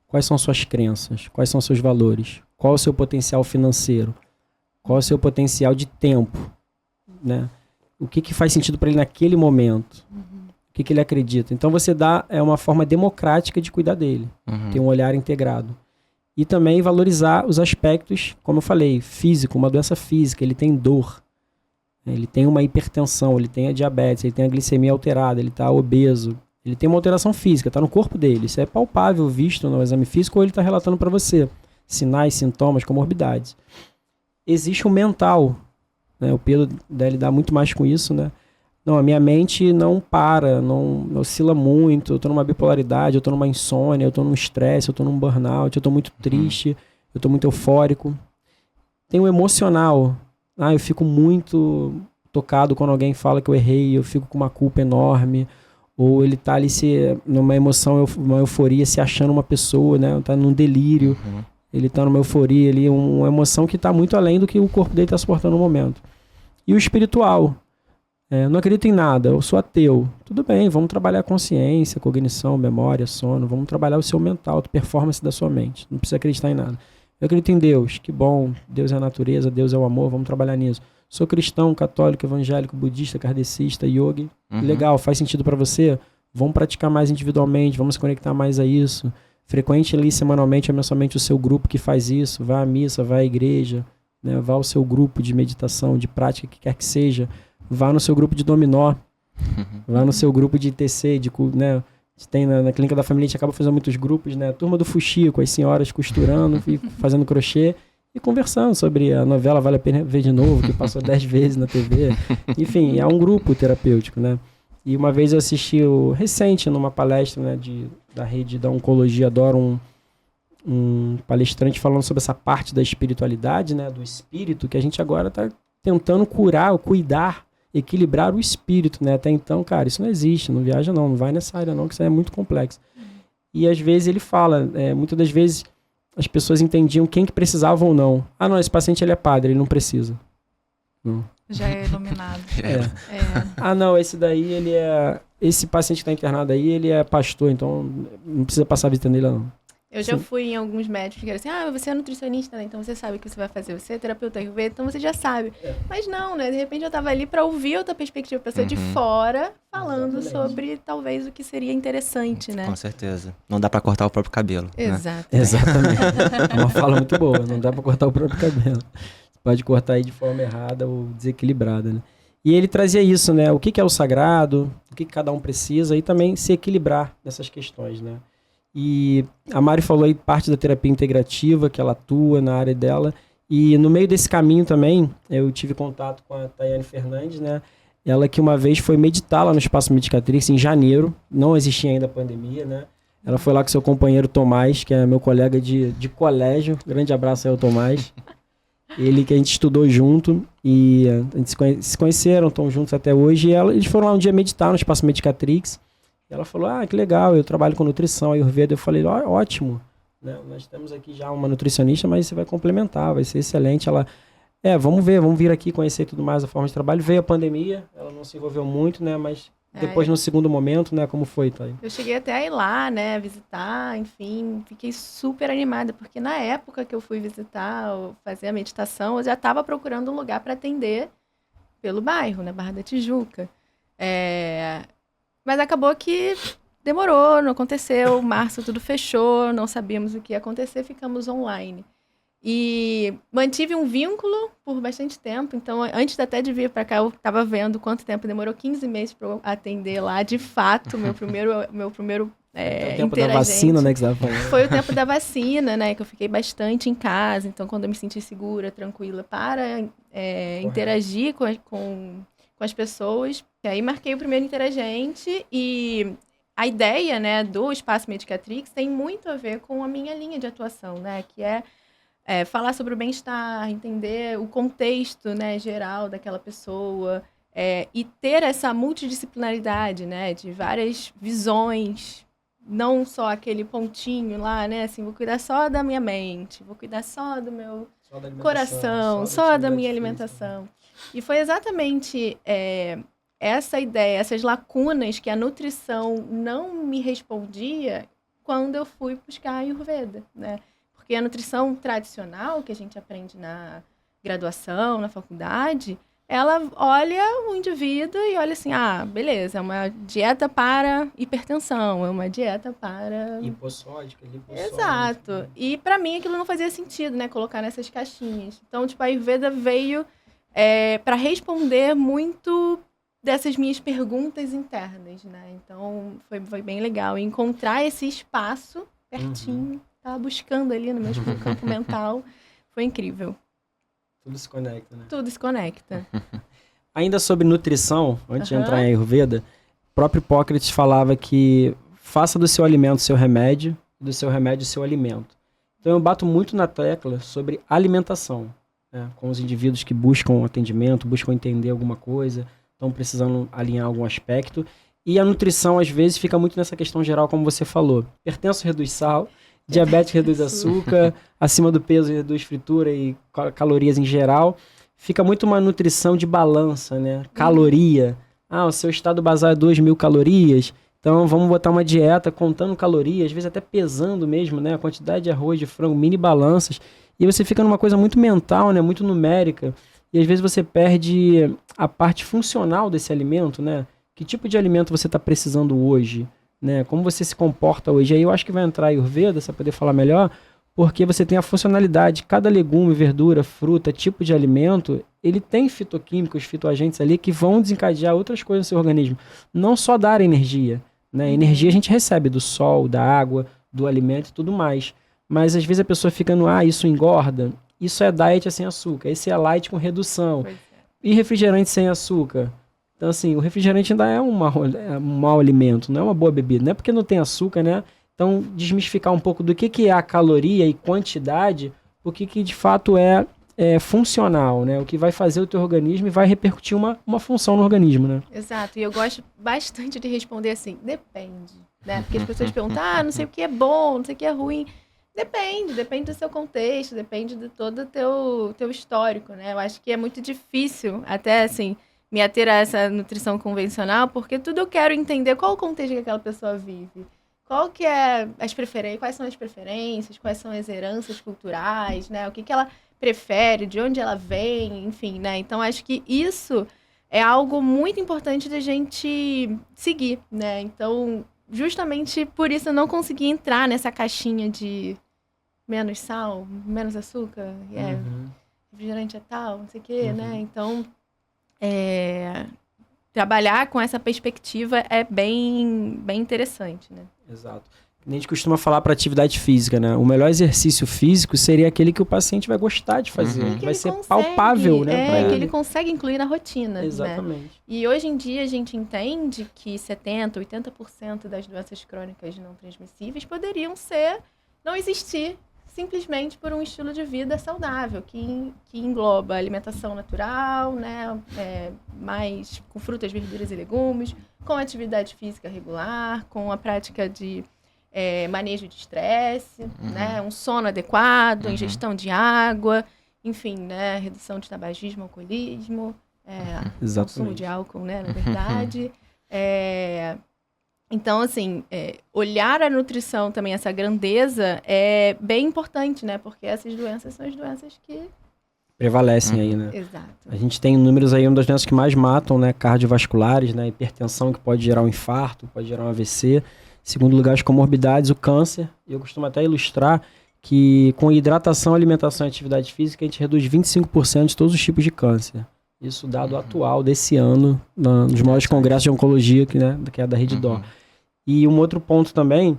quais são suas crenças, quais são seus valores, qual é o seu potencial financeiro, qual é o seu potencial de tempo, né? O que faz sentido para ele naquele momento, o que ele acredita. Então você dá uma forma democrática de cuidar dele, ter um olhar integrado. E também valorizar os aspectos, como eu falei, físico, uma doença física, ele tem dor, ele tem uma hipertensão, ele tem a diabetes, ele tem a glicemia alterada, ele está obeso, ele tem uma alteração física, está no corpo dele. Isso é palpável, visto no exame físico, ou ele está relatando para você sinais, sintomas, comorbidades. Existe o mental, né? O Pedro deve lidar muito mais com isso, né? Não, a minha mente não para, não oscila muito, eu estou numa bipolaridade, eu estou numa insônia, eu estou num estresse, eu estou num burnout, eu estou muito triste, eu estou muito eufórico. Tem o emocional. Eu fico muito tocado quando alguém fala que eu errei, eu fico com uma culpa enorme. Ou ele tá ali numa emoção, uma euforia, se achando uma pessoa, né? Tá num delírio. Ele tá numa euforia ali, uma emoção que tá muito além do que o corpo dele tá suportando no momento. E o espiritual. Não acredito em nada, eu sou ateu. Tudo bem, vamos trabalhar a consciência, cognição, memória, sono. Vamos trabalhar o seu mental, a performance da sua mente. Não precisa acreditar em nada. Eu acredito em Deus, que bom. Deus é a natureza, Deus é o amor, vamos trabalhar nisso. Sou cristão, católico, evangélico, budista, kardecista, yogi. Legal, faz sentido para você? Vamos praticar mais individualmente, vamos se conectar mais a isso. Frequente ali semanalmente ou mensalmente o seu grupo que faz isso. Vá à missa, vá à igreja, né? Vá ao seu grupo de meditação, de prática, que quer que seja. Vá no seu grupo de dominó. Vá no seu grupo de ITC, né? Tem na Clínica da Família, a gente acaba fazendo muitos grupos, né? Turma do Fuxico, as senhoras costurando e fazendo crochê. E conversando sobre a novela Vale a Pena Ver de Novo, que passou 10 vezes na TV. Enfim, é um grupo terapêutico, né? E uma vez eu assisti recente numa palestra, né, da rede da Oncologia, adoro um palestrante falando sobre essa parte da espiritualidade, né, do espírito, que a gente agora está tentando curar, cuidar, equilibrar o espírito, né? Até então, cara, isso não existe, não viaja não vai nessa área não, que isso é muito complexo. E às vezes ele fala, muitas das vezes as pessoas entendiam quem que precisava ou não. Não, esse paciente ele é padre, ele não precisa. Não. Já é iluminado. Não, esse daí ele é... Esse paciente que está internado aí, ele é pastor, então não precisa passar a visita nele não. Eu já fui em alguns médicos que eram assim, você é nutricionista, né? Então você sabe o que você vai fazer. Você é terapeuta Ayurveda, então você já sabe. Mas não, né? De repente eu tava ali para ouvir outra perspectiva, pessoa de fora, falando sobre talvez o que seria interessante, né? Com certeza. Não dá para cortar o próprio cabelo. Exato. Né? Exatamente. Uma fala muito boa, não dá para cortar o próprio cabelo. Você pode cortar aí de forma errada ou desequilibrada, né? E ele trazia isso, né? O que é o sagrado, o que cada um precisa e também se equilibrar nessas questões, né? E a Mari falou aí parte da terapia integrativa, que ela atua na área dela. E no meio desse caminho também, eu tive contato com a Tayane Fernandes, né? Ela que uma vez foi meditar lá no Espaço Medicatrix em janeiro, não existia ainda a pandemia, né? Ela foi lá com seu companheiro Tomás, que é meu colega de colégio. Grande abraço aí ao Tomás. Ele que a gente estudou junto e a gente se conheceram, estão juntos até hoje. E eles foram lá um dia meditar no Espaço Medicatrix. E ela falou, que legal, eu trabalho com nutrição, Ayurveda. Eu falei, ótimo, né? Nós temos aqui já uma nutricionista, mas você vai complementar, vai ser excelente. Ela, vamos vir aqui conhecer tudo mais a forma de trabalho. Veio a pandemia, ela não se envolveu muito, né? Mas depois, no segundo momento, né? Como foi, Thay? Eu cheguei até a ir lá, né? Visitar, enfim. Fiquei super animada, porque na época que eu fui visitar, ou fazer a meditação, eu já estava procurando um lugar para atender pelo bairro, né? Barra da Tijuca. Mas acabou que demorou, não aconteceu. Março tudo fechou, não sabíamos o que ia acontecer, ficamos online. E mantive um vínculo por bastante tempo. Então, antes até de vir para cá, eu estava vendo quanto tempo demorou, 15 meses para eu atender lá. De fato, meu primeiro o tempo da vacina, né, que você estava falando. Foi o tempo da vacina, né, que eu fiquei bastante em casa. Então, quando eu me senti segura, tranquila para interagir com as pessoas. E aí, marquei o primeiro interagente e a ideia, né, do Espaço Medicatrix tem muito a ver com a minha linha de atuação, né, que é falar sobre o bem-estar, entender o contexto, né, geral daquela pessoa e ter essa multidisciplinaridade, né, de várias visões, não só aquele pontinho lá, né, assim, vou cuidar só da minha mente, vou cuidar só do meu coração, só da minha alimentação. E foi exatamente essa ideia, essas lacunas que a nutrição não me respondia quando eu fui buscar a Ayurveda, né? Porque a nutrição tradicional, que a gente aprende na graduação, na faculdade, ela olha o indivíduo e olha assim, beleza, é uma dieta para hipertensão, é uma dieta para... Hipossódica. Exato. Né? E para mim aquilo não fazia sentido, né? Colocar nessas caixinhas. Então, a Ayurveda veio para responder muito dessas minhas perguntas internas, né? Então, foi bem legal. E encontrar esse espaço pertinho, tava buscando ali no meu campo mental, foi incrível. Tudo se conecta, né? Tudo se conecta. Ainda sobre nutrição, antes de entrar em Ayurveda, o próprio Hipócrates falava que faça do seu alimento seu remédio, e do seu remédio seu alimento. Então eu bato muito na tecla sobre alimentação, né? Com os indivíduos que buscam atendimento, buscam entender alguma coisa, estão precisando alinhar algum aspecto. E a nutrição, às vezes, fica muito nessa questão geral, como você falou. Hipertenso reduz sal, diabetes reduz açúcar, acima do peso reduz fritura e calorias em geral. Fica muito uma nutrição de balança, né? Caloria. O seu estado basal é 2.000 calorias, então vamos botar uma dieta contando calorias, às vezes até pesando mesmo, né? A quantidade de arroz, de frango, mini balanças. E você fica numa coisa muito mental, né? Muito numérica. E às vezes você perde a parte funcional desse alimento, né? Que tipo de alimento você está precisando hoje? Né? Como você se comporta hoje? Aí eu acho que vai entrar a Ayurveda, você vai poder falar melhor, porque você tem a funcionalidade, cada legume, verdura, fruta, tipo de alimento, ele tem fitoquímicos, fitoagentes ali que vão desencadear outras coisas no seu organismo. Não só dar energia, né? Energia a gente recebe do sol, da água, do alimento e tudo mais. Mas às vezes a pessoa fica no, isso engorda, isso é diet sem açúcar, esse é light com redução. E refrigerante sem açúcar? Então, assim, o refrigerante ainda é um mau alimento, não é uma boa bebida. Não é porque não tem açúcar, né? Então, desmistificar um pouco do que é a caloria e quantidade, o que de fato é funcional, né? O que vai fazer o teu organismo e vai repercutir uma função no organismo, né? Exato. E eu gosto bastante de responder assim, depende, né? Porque as pessoas perguntam, não sei o que é bom, não sei o que é ruim. Depende do seu contexto, depende de todo o teu histórico, né? Eu acho que é muito difícil, até assim, me ater a essa nutrição convencional, porque tudo eu quero entender qual o contexto que aquela pessoa vive. Qual que é as preferências, quais são as preferências, quais são as heranças culturais, né? O que ela prefere, de onde ela vem, enfim, né? Então, acho que isso é algo muito importante da gente seguir, né? Então, justamente por isso eu não consegui entrar nessa caixinha de menos sal, menos açúcar, refrigerante é tal, não sei o quê, né? Então, trabalhar com essa perspectiva é bem interessante, né? Exato. A gente costuma falar para atividade física, né? O melhor exercício físico seria aquele que o paciente vai gostar de fazer, que vai ser palpável, né? Que ele consegue incluir na rotina. Exatamente. Né? E hoje em dia a gente entende que 70%, 80% das doenças crônicas não transmissíveis poderiam não existir simplesmente por um estilo de vida saudável, que engloba alimentação natural, né, mais com frutas, verduras e legumes, com atividade física regular, com a prática de manejo de estresse, né, um sono adequado, ingestão de água, enfim, né, redução de tabagismo, alcoolismo, consumo de álcool, né, na verdade. Então, assim, olhar a nutrição também, essa grandeza, é bem importante, né? Porque essas doenças são as doenças que prevalecem aí, né? Exato. A gente tem números aí, uma das doenças que mais matam, né? Cardiovasculares, né? Hipertensão, que pode gerar um infarto, pode gerar um AVC. Segundo lugar, as comorbidades, o câncer. E eu costumo até ilustrar que com hidratação, alimentação e atividade física, a gente reduz 25% de todos os tipos de câncer. Isso dado atual desse ano, nos maiores congressos de oncologia, que é da Rede Dó. E um outro ponto também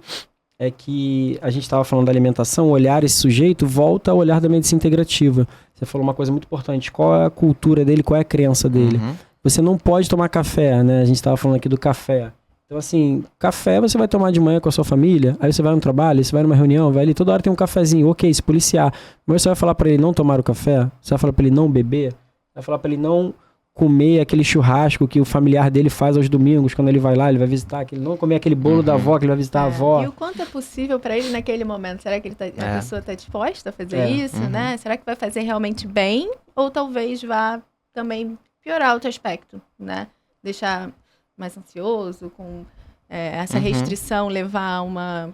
é que a gente estava falando da alimentação, olhar esse sujeito volta ao olhar da medicina integrativa. Você falou uma coisa muito importante, qual é a cultura dele, qual é a crença dele. Você não pode tomar café, né? A gente estava falando aqui do café. Então, assim, café você vai tomar de manhã com a sua família, aí você vai no trabalho, você vai numa reunião, vai ali, toda hora tem um cafezinho, ok, se policiar. Mas você vai falar para ele não tomar o café, você vai falar para ele não beber, vai falar para ele não comer aquele churrasco que o familiar dele faz aos domingos, quando ele vai lá, ele vai visitar, que ele não comer aquele bolo da avó, que ele vai visitar a avó. E o quanto é possível para ele naquele momento? Será que a pessoa está disposta a fazer isso, né? Será que vai fazer realmente bem? Ou talvez vá também piorar outro aspecto, né? Deixar mais ansioso, com essa restrição levar a uma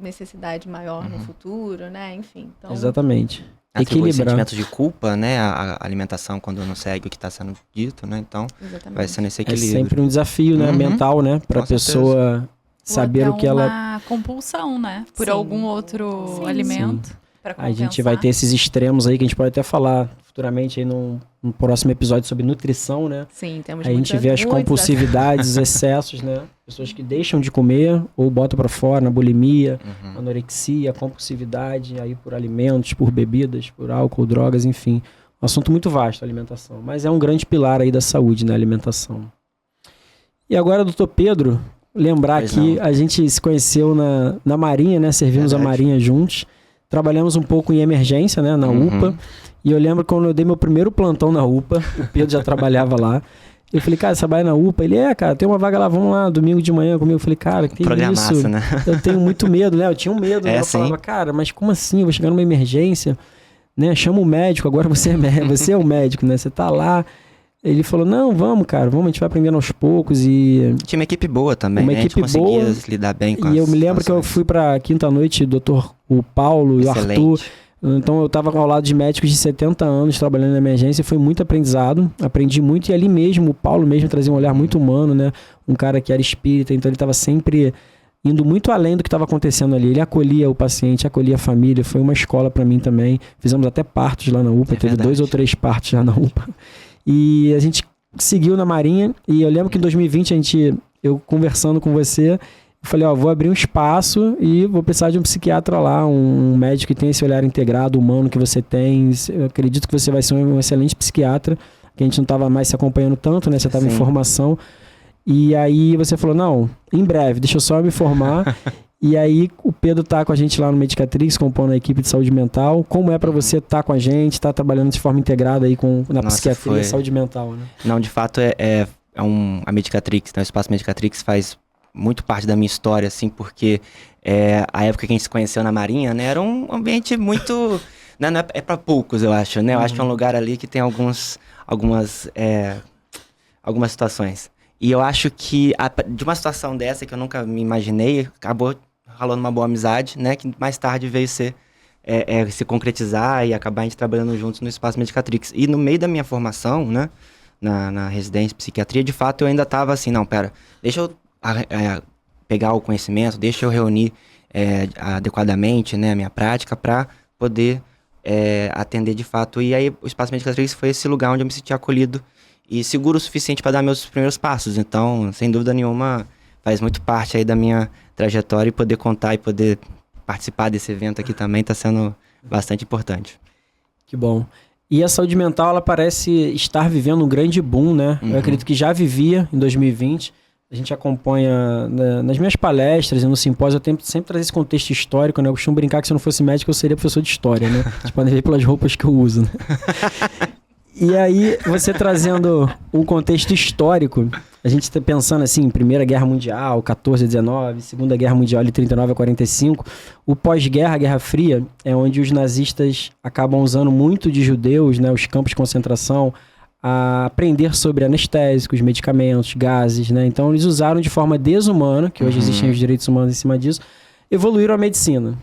necessidade maior no futuro, né? Enfim. Então, exatamente. Atribui sentimentos de culpa, né? A alimentação quando não segue o que está sendo dito, né? Então, vai ser nesse equilíbrio. É sempre um desafio, né? Mental, né? Para a pessoa saber o que ela... uma compulsão, né? Por algum outro alimento. Pra a gente vai ter esses extremos aí que a gente pode até falar futuramente aí num próximo episódio sobre nutrição, né? Sim, temos a gente vê as compulsividades, os excessos, né? Pessoas que deixam de comer ou botam para fora na bulimia, anorexia, compulsividade, aí por alimentos, por bebidas, por álcool, drogas, enfim. Um assunto muito vasto, a alimentação. Mas é um grande pilar aí da saúde, né? A alimentação. E agora, doutor Pedro, lembrar que a gente se conheceu na Marinha, né? Servimos a Marinha juntos. Trabalhamos um pouco em emergência, né? Na UPA. E eu lembro quando eu dei meu primeiro plantão na UPA, o Pedro já trabalhava lá. Eu falei, cara, você trabalha na UPA? Ele, cara, tem uma vaga lá, vamos lá, domingo de manhã comigo. Eu falei, cara, que isso? Né? Eu tenho muito medo, né? Eu tinha um medo, né? Eu falava, cara, mas como assim? Eu vou chegar numa emergência, né? Chama o médico, agora você é o médico, né? Você tá lá. Ele falou, não, vamos, cara, a gente vai aprendendo aos poucos e... Tinha uma equipe boa também, uma né? Equipe a gente conseguia boa, lidar bem com e eu me lembro que eu fui pra quinta-noite, o Paulo e o Arthur. Então eu tava ao lado de médicos de 70 anos trabalhando na emergência, foi muito aprendizado, aprendi muito e ali mesmo, o Paulo mesmo trazia um olhar muito humano, né? Um cara que era espírita, então ele tava sempre indo muito além do que estava acontecendo ali. Ele acolhia o paciente, acolhia a família, foi uma escola para mim também. Fizemos até partos lá na UPA, teve 2 ou 3 partos já na UPA. E a gente seguiu na Marinha e eu lembro que em 2020 eu conversando com você, eu falei, vou abrir um espaço e vou precisar de um psiquiatra lá, um médico que tem esse olhar integrado, humano que você tem. Eu acredito que você vai ser um excelente psiquiatra, que a gente não estava mais se acompanhando tanto, né? Você estava em formação. E aí você falou, não, em breve, deixa eu só me formar. E aí o Pedro tá com a gente lá no Medicatrix, compondo a equipe de saúde mental. Como é para você estar com a gente, estar trabalhando de forma integrada aí na psiquiatria e saúde mental, né? Não, de fato a Medicatrix, né? O Espaço Medicatrix faz muito parte da minha história, assim, porque a época que a gente se conheceu na Marinha, né, era um ambiente muito... Não é para poucos, eu acho, né? Eu acho que é um lugar ali que tem algumas situações. E eu acho que de uma situação dessa que eu nunca me imaginei, acabou rolando uma boa amizade, né? Que mais tarde veio se concretizar e acabar a gente trabalhando juntos no Espaço Medicatrix. E no meio da minha formação, né? Na residência de psiquiatria, de fato, eu ainda estava assim, não, pera, deixa eu pegar o conhecimento, deixa eu reunir adequadamente, né, a minha prática para poder atender de fato. E aí o Espaço Medicatrix foi esse lugar onde eu me senti acolhido e seguro o suficiente para dar meus primeiros passos. Então, sem dúvida nenhuma, faz muito parte aí da minha trajetória e poder contar e poder participar desse evento aqui também está sendo bastante importante. Que bom. E a saúde mental, ela parece estar vivendo um grande boom, né? Eu acredito que já vivia em 2020. a gente acompanha nas minhas palestras e no simpósio, eu tento sempre trazer esse contexto histórico, né? Eu costumo brincar que se eu não fosse médico, eu seria professor de história, né? Vocês podem ver pelas roupas que eu uso, né? E aí, você trazendo um contexto histórico, a gente está pensando assim, Primeira Guerra Mundial, 14 a 19, Segunda Guerra Mundial, de 39 a 45, o pós-guerra, a Guerra Fria, é onde os nazistas acabam usando muito de judeus, né, os campos de concentração, a aprender sobre anestésicos, medicamentos, gases, né? Então, eles usaram de forma desumana, que hoje existem os direitos humanos em cima disso, evoluíram a medicina.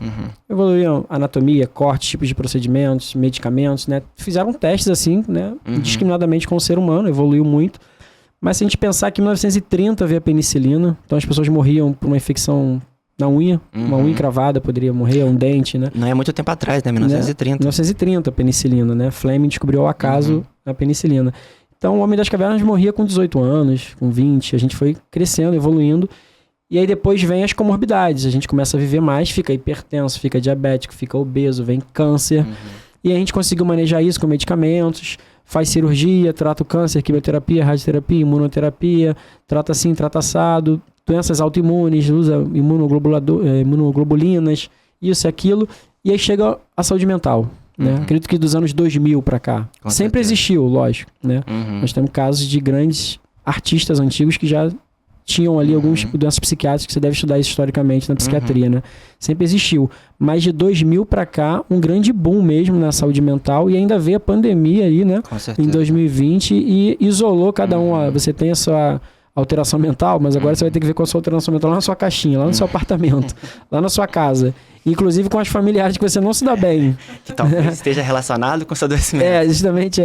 Evoluíram anatomia, cortes, tipos de procedimentos, medicamentos, né? Fizeram testes assim, né? Indiscriminadamente com o ser humano, evoluiu muito. Mas se a gente pensar que em 1930 veio a penicilina, então as pessoas morriam por uma infecção na unha, uma unha encravada poderia morrer, um dente, né? Não é muito tempo atrás, né? 1930. 1930 a penicilina, né? Fleming descobriu ao acaso a penicilina. Então o Homem das Cavernas morria com 18 anos, com 20, a gente foi crescendo, evoluindo. E aí depois vem as comorbidades, a gente começa a viver mais, fica hipertenso, fica diabético, fica obeso, vem câncer. E a gente conseguiu manejar isso com medicamentos, faz cirurgia, trata o câncer, quimioterapia, radioterapia, imunoterapia, trata assim, trata assado, doenças autoimunes, usa imunoglobulinas, isso e aquilo. E aí chega a saúde mental, né? Acredito que dos anos 2000 para cá. Com sempre certeza. existiu, lógico, né? Nós temos casos de grandes artistas antigos que já tinham ali alguns tipos de doenças psiquiátricas que você deve estudar isso historicamente na psiquiatria, né? Sempre existiu. Mas de 2000 para cá, um grande boom mesmo na saúde mental, e ainda veio a pandemia aí, né? Com certeza. Em 2020 e isolou cada um. Ó, você tem a sua alteração mental, mas agora você vai ter que ver com a sua alteração mental lá na sua caixinha, lá no seu apartamento, lá na sua casa. Inclusive com as familiares que você não se dá bem. Que talvez esteja relacionado com o seu adoecimento. Justamente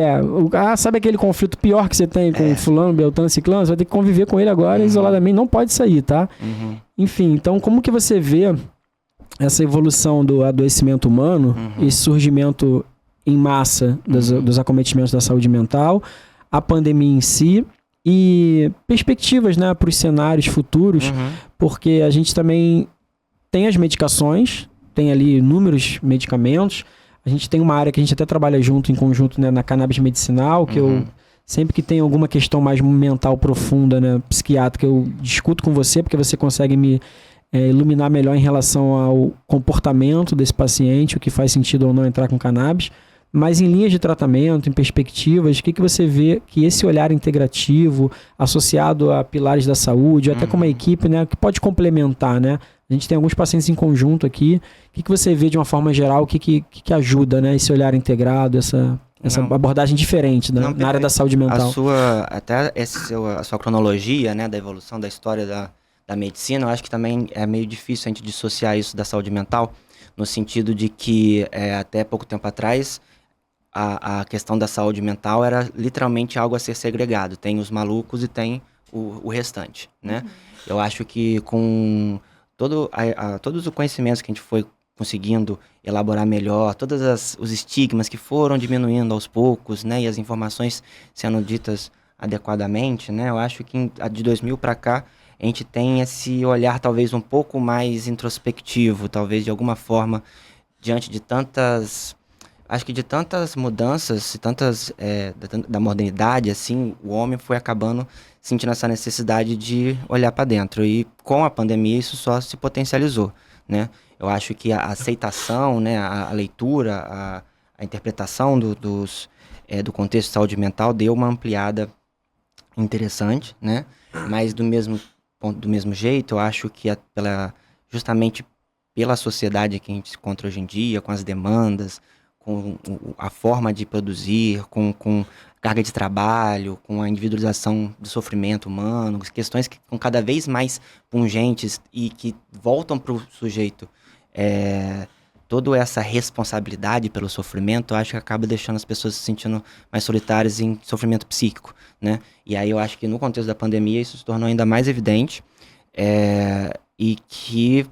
sabe aquele conflito pior que você tem com fulano, beltrano, ciclano? Você vai ter que conviver com ele agora isoladamente, não pode sair, tá? Enfim, então como que você vê essa evolução do adoecimento humano, esse surgimento em massa dos acometimentos da saúde mental, a pandemia em si e perspectivas, né, para os cenários futuros, porque a gente também tem as medicações, tem ali inúmeros medicamentos. A gente tem uma área que a gente até trabalha junto, em conjunto, né, na cannabis medicinal, que eu, sempre que tem alguma questão mais mental profunda, né, psiquiátrica, eu discuto com você, porque você consegue me iluminar melhor em relação ao comportamento desse paciente, o que faz sentido ou não entrar com cannabis. Mas em linhas de tratamento, em perspectivas, o que você vê que esse olhar integrativo, associado a pilares da saúde, até como uma equipe, né, que pode complementar, né? A gente tem alguns pacientes em conjunto aqui. O que você vê de uma forma geral, o que ajuda, né, esse olhar integrado, essa abordagem diferente na área da saúde mental? A sua cronologia, né, da evolução da história da medicina, eu acho que também é meio difícil a gente dissociar isso da saúde mental, no sentido de que até pouco tempo atrás a questão da saúde mental era literalmente algo a ser segregado. Tem os malucos e tem o restante, né? Eu acho que com todos os conhecimentos que a gente foi conseguindo elaborar melhor, todos os estigmas que foram diminuindo aos poucos, né? E as informações sendo ditas adequadamente, né? Eu acho que de 2000 para cá a gente tem esse olhar talvez um pouco mais introspectivo, talvez de alguma forma, diante de tantas mudanças, da modernidade, assim, o homem foi acabando sentindo essa necessidade de olhar para dentro. E com a pandemia isso só se potencializou, né? Eu acho que a aceitação, né, a leitura, a interpretação do contexto de saúde mental deu uma ampliada interessante, né? Mas do mesmo jeito, eu acho que justamente pela sociedade que a gente se encontra hoje em dia, com as demandas, com a forma de produzir, com carga de trabalho, com a individualização do sofrimento humano, questões que são cada vez mais pungentes e que voltam para o sujeito toda essa responsabilidade pelo sofrimento, eu acho que acaba deixando as pessoas se sentindo mais solitárias em sofrimento psíquico, né? E aí eu acho que no contexto da pandemia isso se tornou ainda mais evidente e que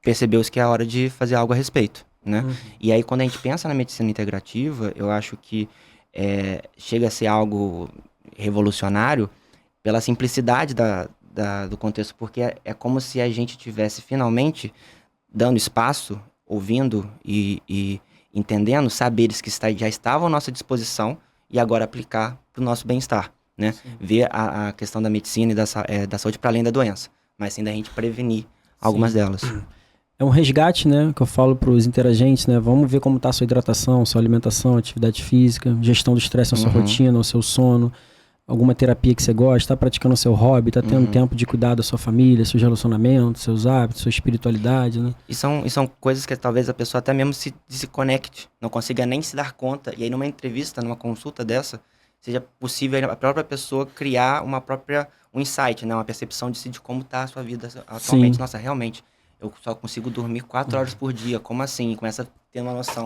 percebeu-se que é a hora de fazer algo a respeito, né? E aí quando a gente pensa na medicina integrativa, eu acho que chega a ser algo revolucionário pela simplicidade do contexto, porque é como se a gente tivesse finalmente dando espaço, ouvindo e entendendo saberes que já estavam à nossa disposição e agora aplicar para o nosso bem-estar, né? Ver a questão da medicina e da saúde para além da doença, mas sim da gente prevenir algumas delas. É um resgate, né, que eu falo para os interagentes, né? Vamos ver como está a sua hidratação, sua alimentação, atividade física, gestão do estresse na sua rotina, no seu sono, alguma terapia que você gosta, está praticando o seu hobby, está tendo tempo de cuidar da sua família, seus relacionamentos, seus hábitos, sua espiritualidade, né? E são coisas que talvez a pessoa até mesmo se desconecte, não consiga nem se dar conta. E aí numa entrevista, numa consulta dessa, seja possível a própria pessoa criar um insight, né? Uma percepção de si, de como está a sua vida atualmente. Sim. Nossa, realmente, eu só consigo dormir 4 horas por dia, como assim? E começa a ter uma noção,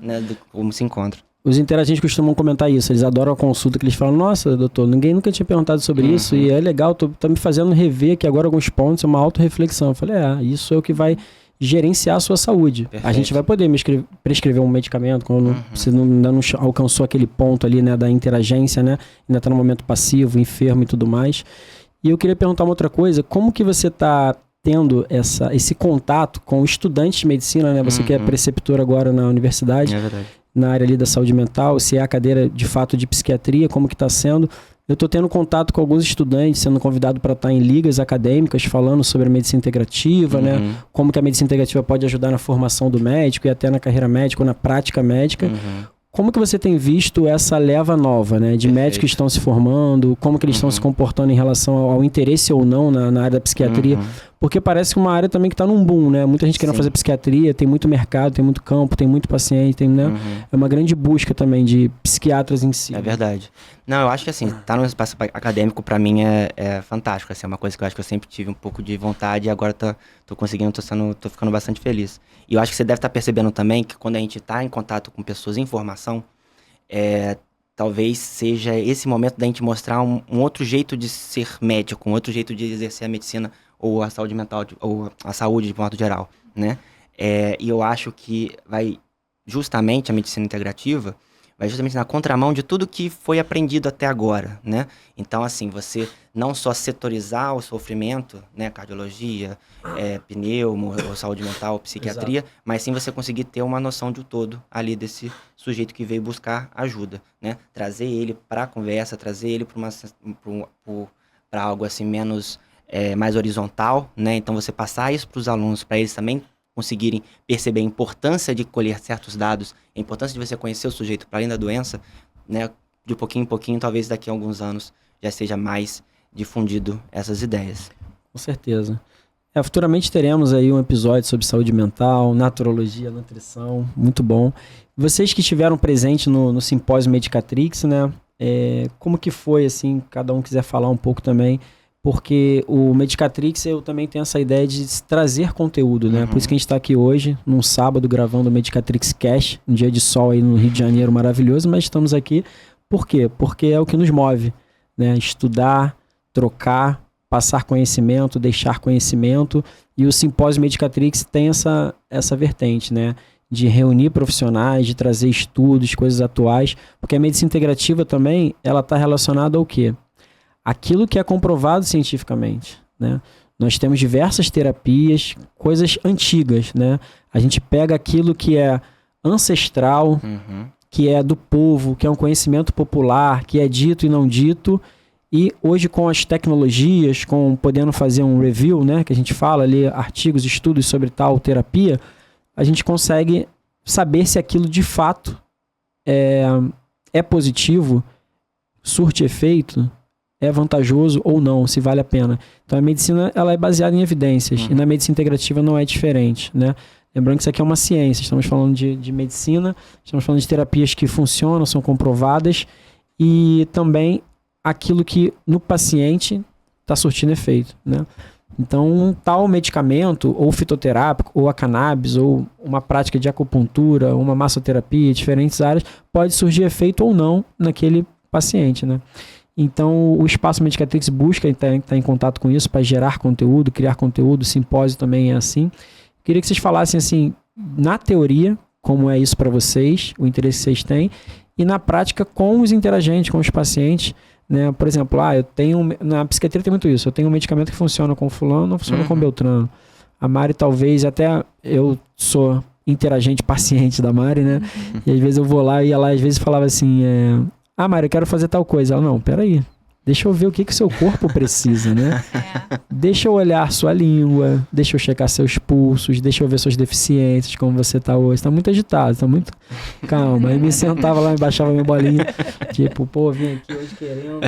né, de como se encontra. Os interagentes costumam comentar isso, eles adoram a consulta, que eles falam, nossa, doutor, ninguém nunca tinha perguntado sobre isso, e é legal, tá me fazendo rever aqui agora alguns pontos, é uma autorreflexão. Eu falei, isso é o que vai gerenciar a sua saúde. Perfeito. A gente vai poder prescrever um medicamento quando você ainda não alcançou aquele ponto ali, né, da interagência, né, ainda tá no momento passivo, enfermo e tudo mais. E eu queria perguntar uma outra coisa, como que você tá tendo esse contato com estudantes de medicina, né, você que é preceptor agora na universidade, é verdade, na área ali da saúde mental, se é a cadeira de fato de psiquiatria, como que está sendo. Eu estou tendo contato com alguns estudantes, sendo convidado para estar em ligas acadêmicas, falando sobre a medicina integrativa, né? Como que a medicina integrativa pode ajudar na formação do médico e até na carreira médica ou na prática médica. Como que você tem visto essa leva nova, né? De médicos que estão se formando, como que eles estão se comportando em relação ao interesse ou não na área da psiquiatria? Porque parece uma área também que está num boom, né? Muita gente querendo fazer psiquiatria, tem muito mercado, tem muito campo, tem muito paciente, né? É uma grande busca também de psiquiatras em si. É verdade. Não, eu acho que assim, estar no espaço acadêmico para mim é fantástico, assim, é uma coisa que eu acho que eu sempre tive um pouco de vontade e agora tô conseguindo, tô ficando bastante feliz. E eu acho que você deve estar percebendo também que quando a gente está em contato com pessoas em formação, talvez seja esse momento da gente mostrar um outro jeito de ser médico, um outro jeito de exercer a medicina ou a saúde mental, ou a saúde de modo geral, né? E eu acho que justamente a medicina integrativa vai justamente na contramão de tudo que foi aprendido até agora, né? Então, assim, você não só setorizar o sofrimento, né? Cardiologia, pneumo, ou saúde mental, psiquiatria, mas sim você conseguir ter uma noção de todo ali desse sujeito que veio buscar ajuda, né? Trazer ele para a conversa, trazer ele para algo assim mais horizontal, né? Então você passar isso para os alunos, para eles também conseguirem perceber a importância de colher certos dados, a importância de você conhecer o sujeito para além da doença, né? De pouquinho em pouquinho, talvez daqui a alguns anos já seja mais difundido essas ideias. Com certeza. Futuramente teremos aí um episódio sobre saúde mental, naturologia, nutrição, muito bom. Vocês que estiveram presentes no simpósio Medicatrix, né? Como que foi, assim, cada um quiser falar um pouco também, porque o Medicatrix, eu também tenho essa ideia de trazer conteúdo, né? Por isso que a gente está aqui hoje, num sábado, gravando o Medicatrix Cash, um dia de sol aí no Rio de Janeiro maravilhoso, mas estamos aqui, por quê? Porque é o que nos move, né? Estudar, trocar, passar conhecimento, deixar conhecimento, e o simpósio Medicatrix tem essa vertente, né? De reunir profissionais, de trazer estudos, coisas atuais, porque a medicina integrativa também, ela está relacionada ao quê? Aquilo que é comprovado cientificamente, né? Nós temos diversas terapias, coisas antigas, né? A gente pega aquilo que é ancestral, que é do povo, que é um conhecimento popular, que é dito e não dito, e hoje com as tecnologias, podendo fazer um review, né? Que a gente fala ali, artigos, estudos sobre tal terapia, a gente consegue saber se aquilo de fato é positivo, surte efeito, é vantajoso ou não, se vale a pena. Então a medicina, ela é baseada em evidências, e na medicina integrativa não é diferente, né? Lembrando que isso aqui é uma ciência, estamos falando de medicina, estamos falando de terapias que funcionam, são comprovadas, e também aquilo que no paciente está surtindo efeito, né? Então, um tal medicamento, ou fitoterápico, ou a cannabis, ou uma prática de acupuntura, uma massoterapia, diferentes áreas, pode surgir efeito ou não naquele paciente, né? Então, o Espaço Medicatrix busca estar em contato com isso para gerar conteúdo, criar conteúdo, o simpósio também é assim. Queria que vocês falassem, assim, na teoria, como é isso para vocês, o interesse que vocês têm, e na prática com os interagentes, com os pacientes, né? Por exemplo, na psiquiatria tem muito isso, eu tenho um medicamento que funciona com fulano, não funciona com Beltrano. A Mari talvez, até eu sou interagente paciente da Mari, né? E às vezes eu vou lá e ela às vezes falava assim, Mari, eu quero fazer tal coisa. Ela, não, peraí, Deixa eu ver o que o seu corpo precisa, né? Deixa eu olhar sua língua, deixa eu checar seus pulsos, deixa eu ver suas deficiências, como você tá hoje. Tá muito agitado, tá muito... Calma. Aí me sentava lá e baixava minha bolinha. Tipo, pô, vim aqui hoje querendo...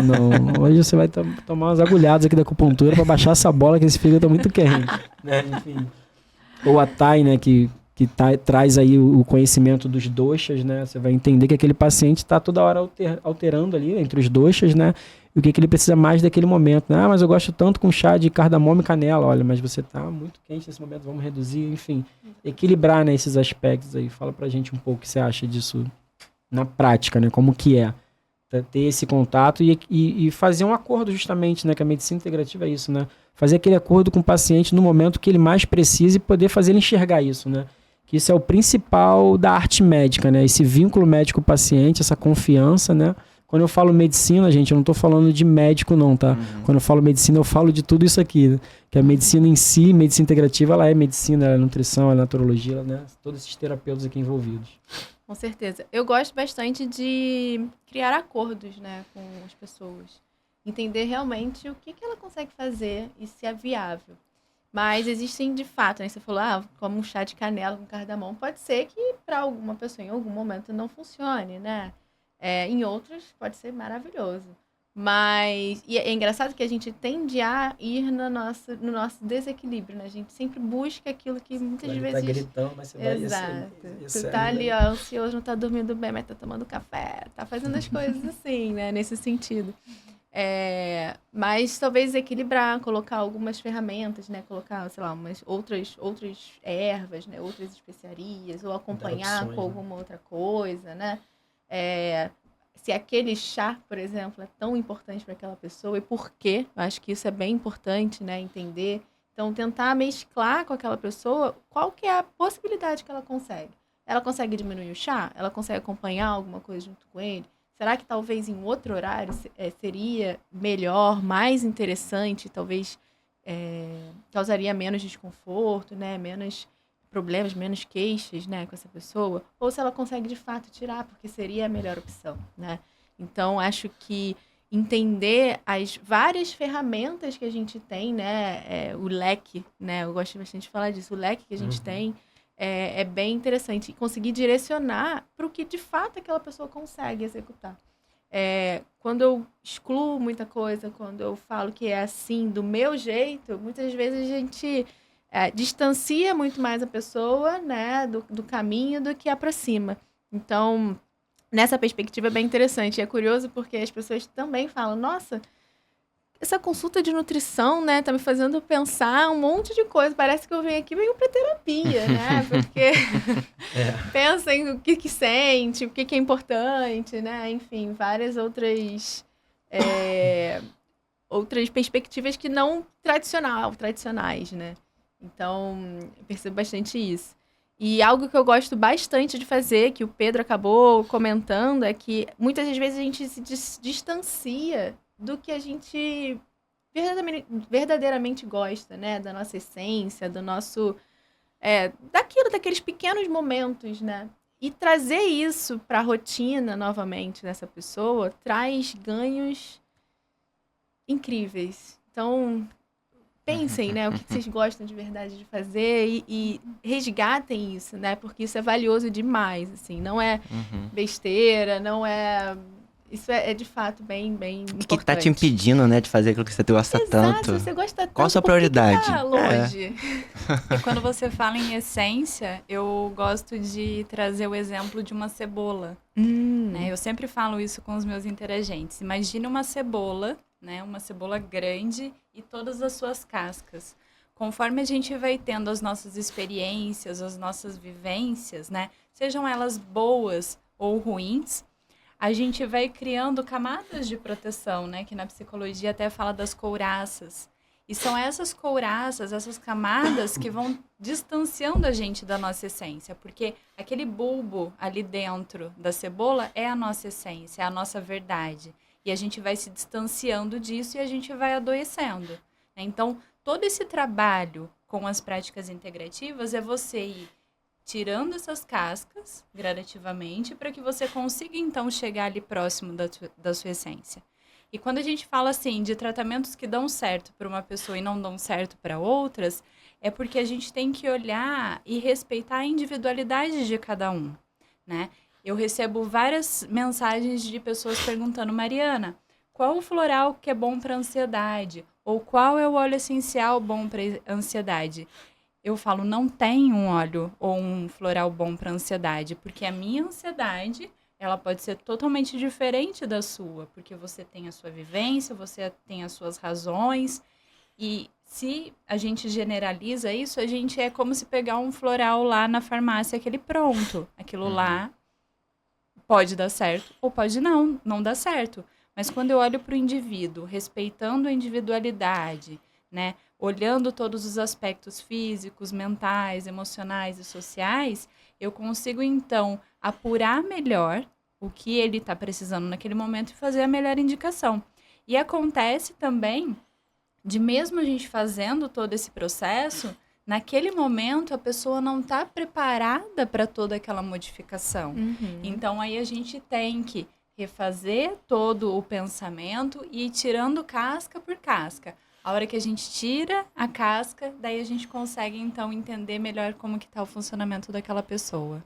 Não. Hoje você vai tomar umas agulhadas aqui da acupuntura pra baixar essa bola, que esse fígado tá muito quente. Né? Enfim. Ou a Thay, né, que traz aí o conhecimento dos doshas, né? Você vai entender que aquele paciente está toda hora alterando ali entre os doshas, né? E o que ele precisa mais daquele momento, né? Mas eu gosto tanto com chá de cardamomo e canela. Olha, mas você está muito quente nesse momento, vamos reduzir, enfim. Equilibrar, né, esses aspectos aí. Fala pra gente um pouco o que você acha disso na prática, né? Como que é ter esse contato e fazer um acordo justamente, né? Que a medicina integrativa é isso, né? Fazer aquele acordo com o paciente no momento que ele mais precisa e poder fazer ele enxergar isso, né? Que isso é o principal da arte médica, né? Esse vínculo médico-paciente, essa confiança, né? Quando eu falo medicina, gente, eu não estou falando de médico não, tá? Quando eu falo medicina, eu falo de tudo isso aqui, né? Que a medicina em si, medicina integrativa, ela é medicina, ela é nutrição, ela é naturologia, ela, né? Todos esses terapeutas aqui envolvidos. Com certeza. Eu gosto bastante de criar acordos, né, com as pessoas. Entender realmente o que ela consegue fazer e se é viável. Mas existem, de fato, né? Você falou, como um chá de canela com cardamomo, pode ser que para alguma pessoa em algum momento não funcione, né? Em outros pode ser maravilhoso. Mas e é engraçado que a gente tende a ir no nosso desequilíbrio, né? A gente sempre busca aquilo que muitas vezes... Tá gritando, mas você vai... Exato. Você tá ali, ó, ansioso, não tá dormindo bem, mas tá tomando café, tá fazendo as coisas assim, né? Nesse sentido. Mas talvez equilibrar, colocar algumas ferramentas, né? Colocar, sei lá, outras ervas, né? Outras especiarias, ou acompanhar opções, com alguma outra coisa, né? Se aquele chá, por exemplo, é tão importante para aquela pessoa e por quê? Eu acho que isso é bem importante, né? Entender. Então, tentar mesclar com aquela pessoa qual que é a possibilidade que ela consegue. Ela consegue diminuir o chá? Ela consegue acompanhar alguma coisa junto com ele? Será que talvez em outro horário seria melhor, mais interessante, talvez causaria menos desconforto, né? Menos problemas, menos queixas, né, com essa pessoa? Ou se ela consegue de fato tirar, porque seria a melhor opção, né? Então, acho que entender as várias ferramentas que a gente tem, né? O leque, né? Eu gosto bastante de falar disso. O leque que a gente tem é bem interessante. E conseguir direcionar para o que, de fato, aquela pessoa consegue executar. Quando eu excluo muita coisa, quando eu falo que é assim, do meu jeito, muitas vezes a gente distancia muito mais a pessoa, né, do caminho do que aproxima. Então, nessa perspectiva é bem interessante. E é curioso porque as pessoas também falam, nossa, essa consulta de nutrição, né, tá me fazendo pensar um monte de coisa. Parece que eu venho pra terapia, né? Porque pensa em o que sente, o que é importante, né? Enfim, várias outras perspectivas que não tradicionais, né? Então, eu percebo bastante isso. E algo que eu gosto bastante de fazer, que o Pedro acabou comentando, é que muitas das vezes a gente se distancia do que a gente verdadeiramente gosta, né? Da nossa essência, do nosso... daqueles pequenos momentos, né? E trazer isso para a rotina novamente dessa pessoa traz ganhos incríveis. Então, pensem, né? O que vocês gostam de verdade de fazer e resgatem isso, né? Porque isso é valioso demais, assim. Não é besteira, não é... Isso é de fato bem importante. O que tá te impedindo, né, de fazer aquilo que você gosta tanto? Você gosta tanto. Qual a sua prioridade? Tá longe. E quando você fala em essência, eu gosto de trazer o exemplo de uma cebola. Né? Eu sempre falo isso com os meus interagentes. Imagine uma cebola, né, uma cebola grande e todas as suas cascas. Conforme a gente vai tendo as nossas experiências, as nossas vivências, né, sejam elas boas ou ruins, a gente vai criando camadas de proteção, né? Que na psicologia até fala das couraças. E são essas couraças, essas camadas que vão distanciando a gente da nossa essência. Porque aquele bulbo ali dentro da cebola é a nossa essência, é a nossa verdade. E a gente vai se distanciando disso e a gente vai adoecendo. Então, todo esse trabalho com as práticas integrativas é você ir tirando essas cascas gradativamente para que você consiga, então, chegar ali próximo da sua essência. E quando a gente fala assim de tratamentos que dão certo para uma pessoa e não dão certo para outras, é porque a gente tem que olhar e respeitar a individualidade de cada um, né? Eu recebo várias mensagens de pessoas perguntando: Mariana, qual o floral que é bom para ansiedade? Ou qual é o óleo essencial bom para ansiedade? Eu falo, não tem um óleo ou um floral bom para ansiedade, porque a minha ansiedade, ela pode ser totalmente diferente da sua, porque você tem a sua vivência, você tem as suas razões, e se a gente generaliza isso, a gente é como se pegar um floral lá na farmácia, aquele pronto. Aquilo lá pode dar certo ou pode não dar certo. Mas quando eu olho para o indivíduo, respeitando a individualidade, né, olhando todos os aspectos físicos, mentais, emocionais e sociais, eu consigo, então, apurar melhor o que ele está precisando naquele momento e fazer a melhor indicação. E acontece também de mesmo a gente fazendo todo esse processo, naquele momento a pessoa não está preparada para toda aquela modificação. Então, aí a gente tem que refazer todo o pensamento e ir tirando casca por casca. A hora que a gente tira a casca, daí a gente consegue, então, entender melhor como que está o funcionamento daquela pessoa.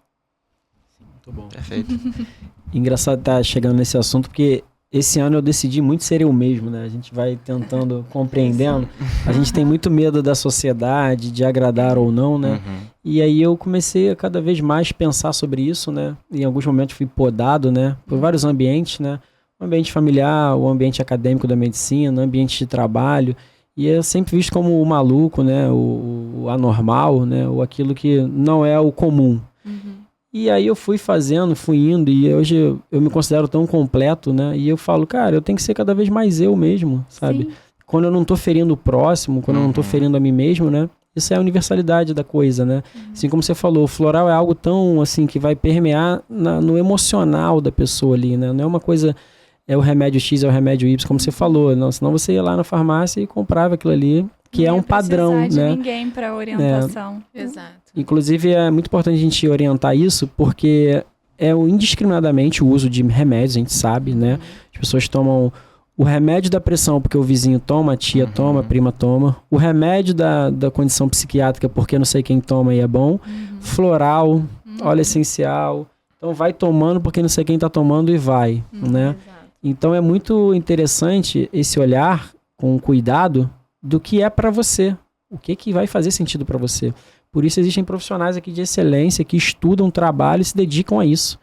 Muito bom. Perfeito. Engraçado estar chegando nesse assunto, porque esse ano eu decidi muito ser eu mesmo, né? A gente vai tentando, compreendendo. A gente tem muito medo da sociedade, de agradar ou não, né? E aí eu comecei a cada vez mais pensar sobre isso, né? Em alguns momentos fui podado, né? Por vários ambientes, né? O ambiente familiar, o ambiente acadêmico da medicina, o ambiente de trabalho. E é sempre visto como o maluco, né? O anormal, né? Ou aquilo que não é o comum. E aí eu fui fazendo, fui indo, e hoje eu me considero tão completo, né? E eu falo, cara, eu tenho que ser cada vez mais eu mesmo, sabe? Sim. Quando eu não tô ferindo o próximo, quando eu não tô ferindo a mim mesmo, né? Isso é a universalidade da coisa, né? Assim como você falou, o floral é algo tão, assim, que vai permear no emocional da pessoa ali, né? Não é uma coisa, é o remédio X, é o remédio Y, como você falou. Não, senão você ia lá na farmácia e comprava aquilo ali, que é um padrão, Não né? de ninguém para orientação. Exato. Inclusive, é muito importante a gente orientar isso, porque é indiscriminadamente o uso de remédios, a gente sabe, né? As pessoas tomam o remédio da pressão porque o vizinho toma, a tia toma, a prima toma. O remédio da condição psiquiátrica porque não sei quem toma e é bom. Floral, óleo essencial. Então vai tomando porque não sei quem tá tomando e vai, né? Exato. Então é muito interessante esse olhar com cuidado do que é para você. O que vai fazer sentido para você. Por isso existem profissionais aqui de excelência que estudam, trabalham e se dedicam a isso.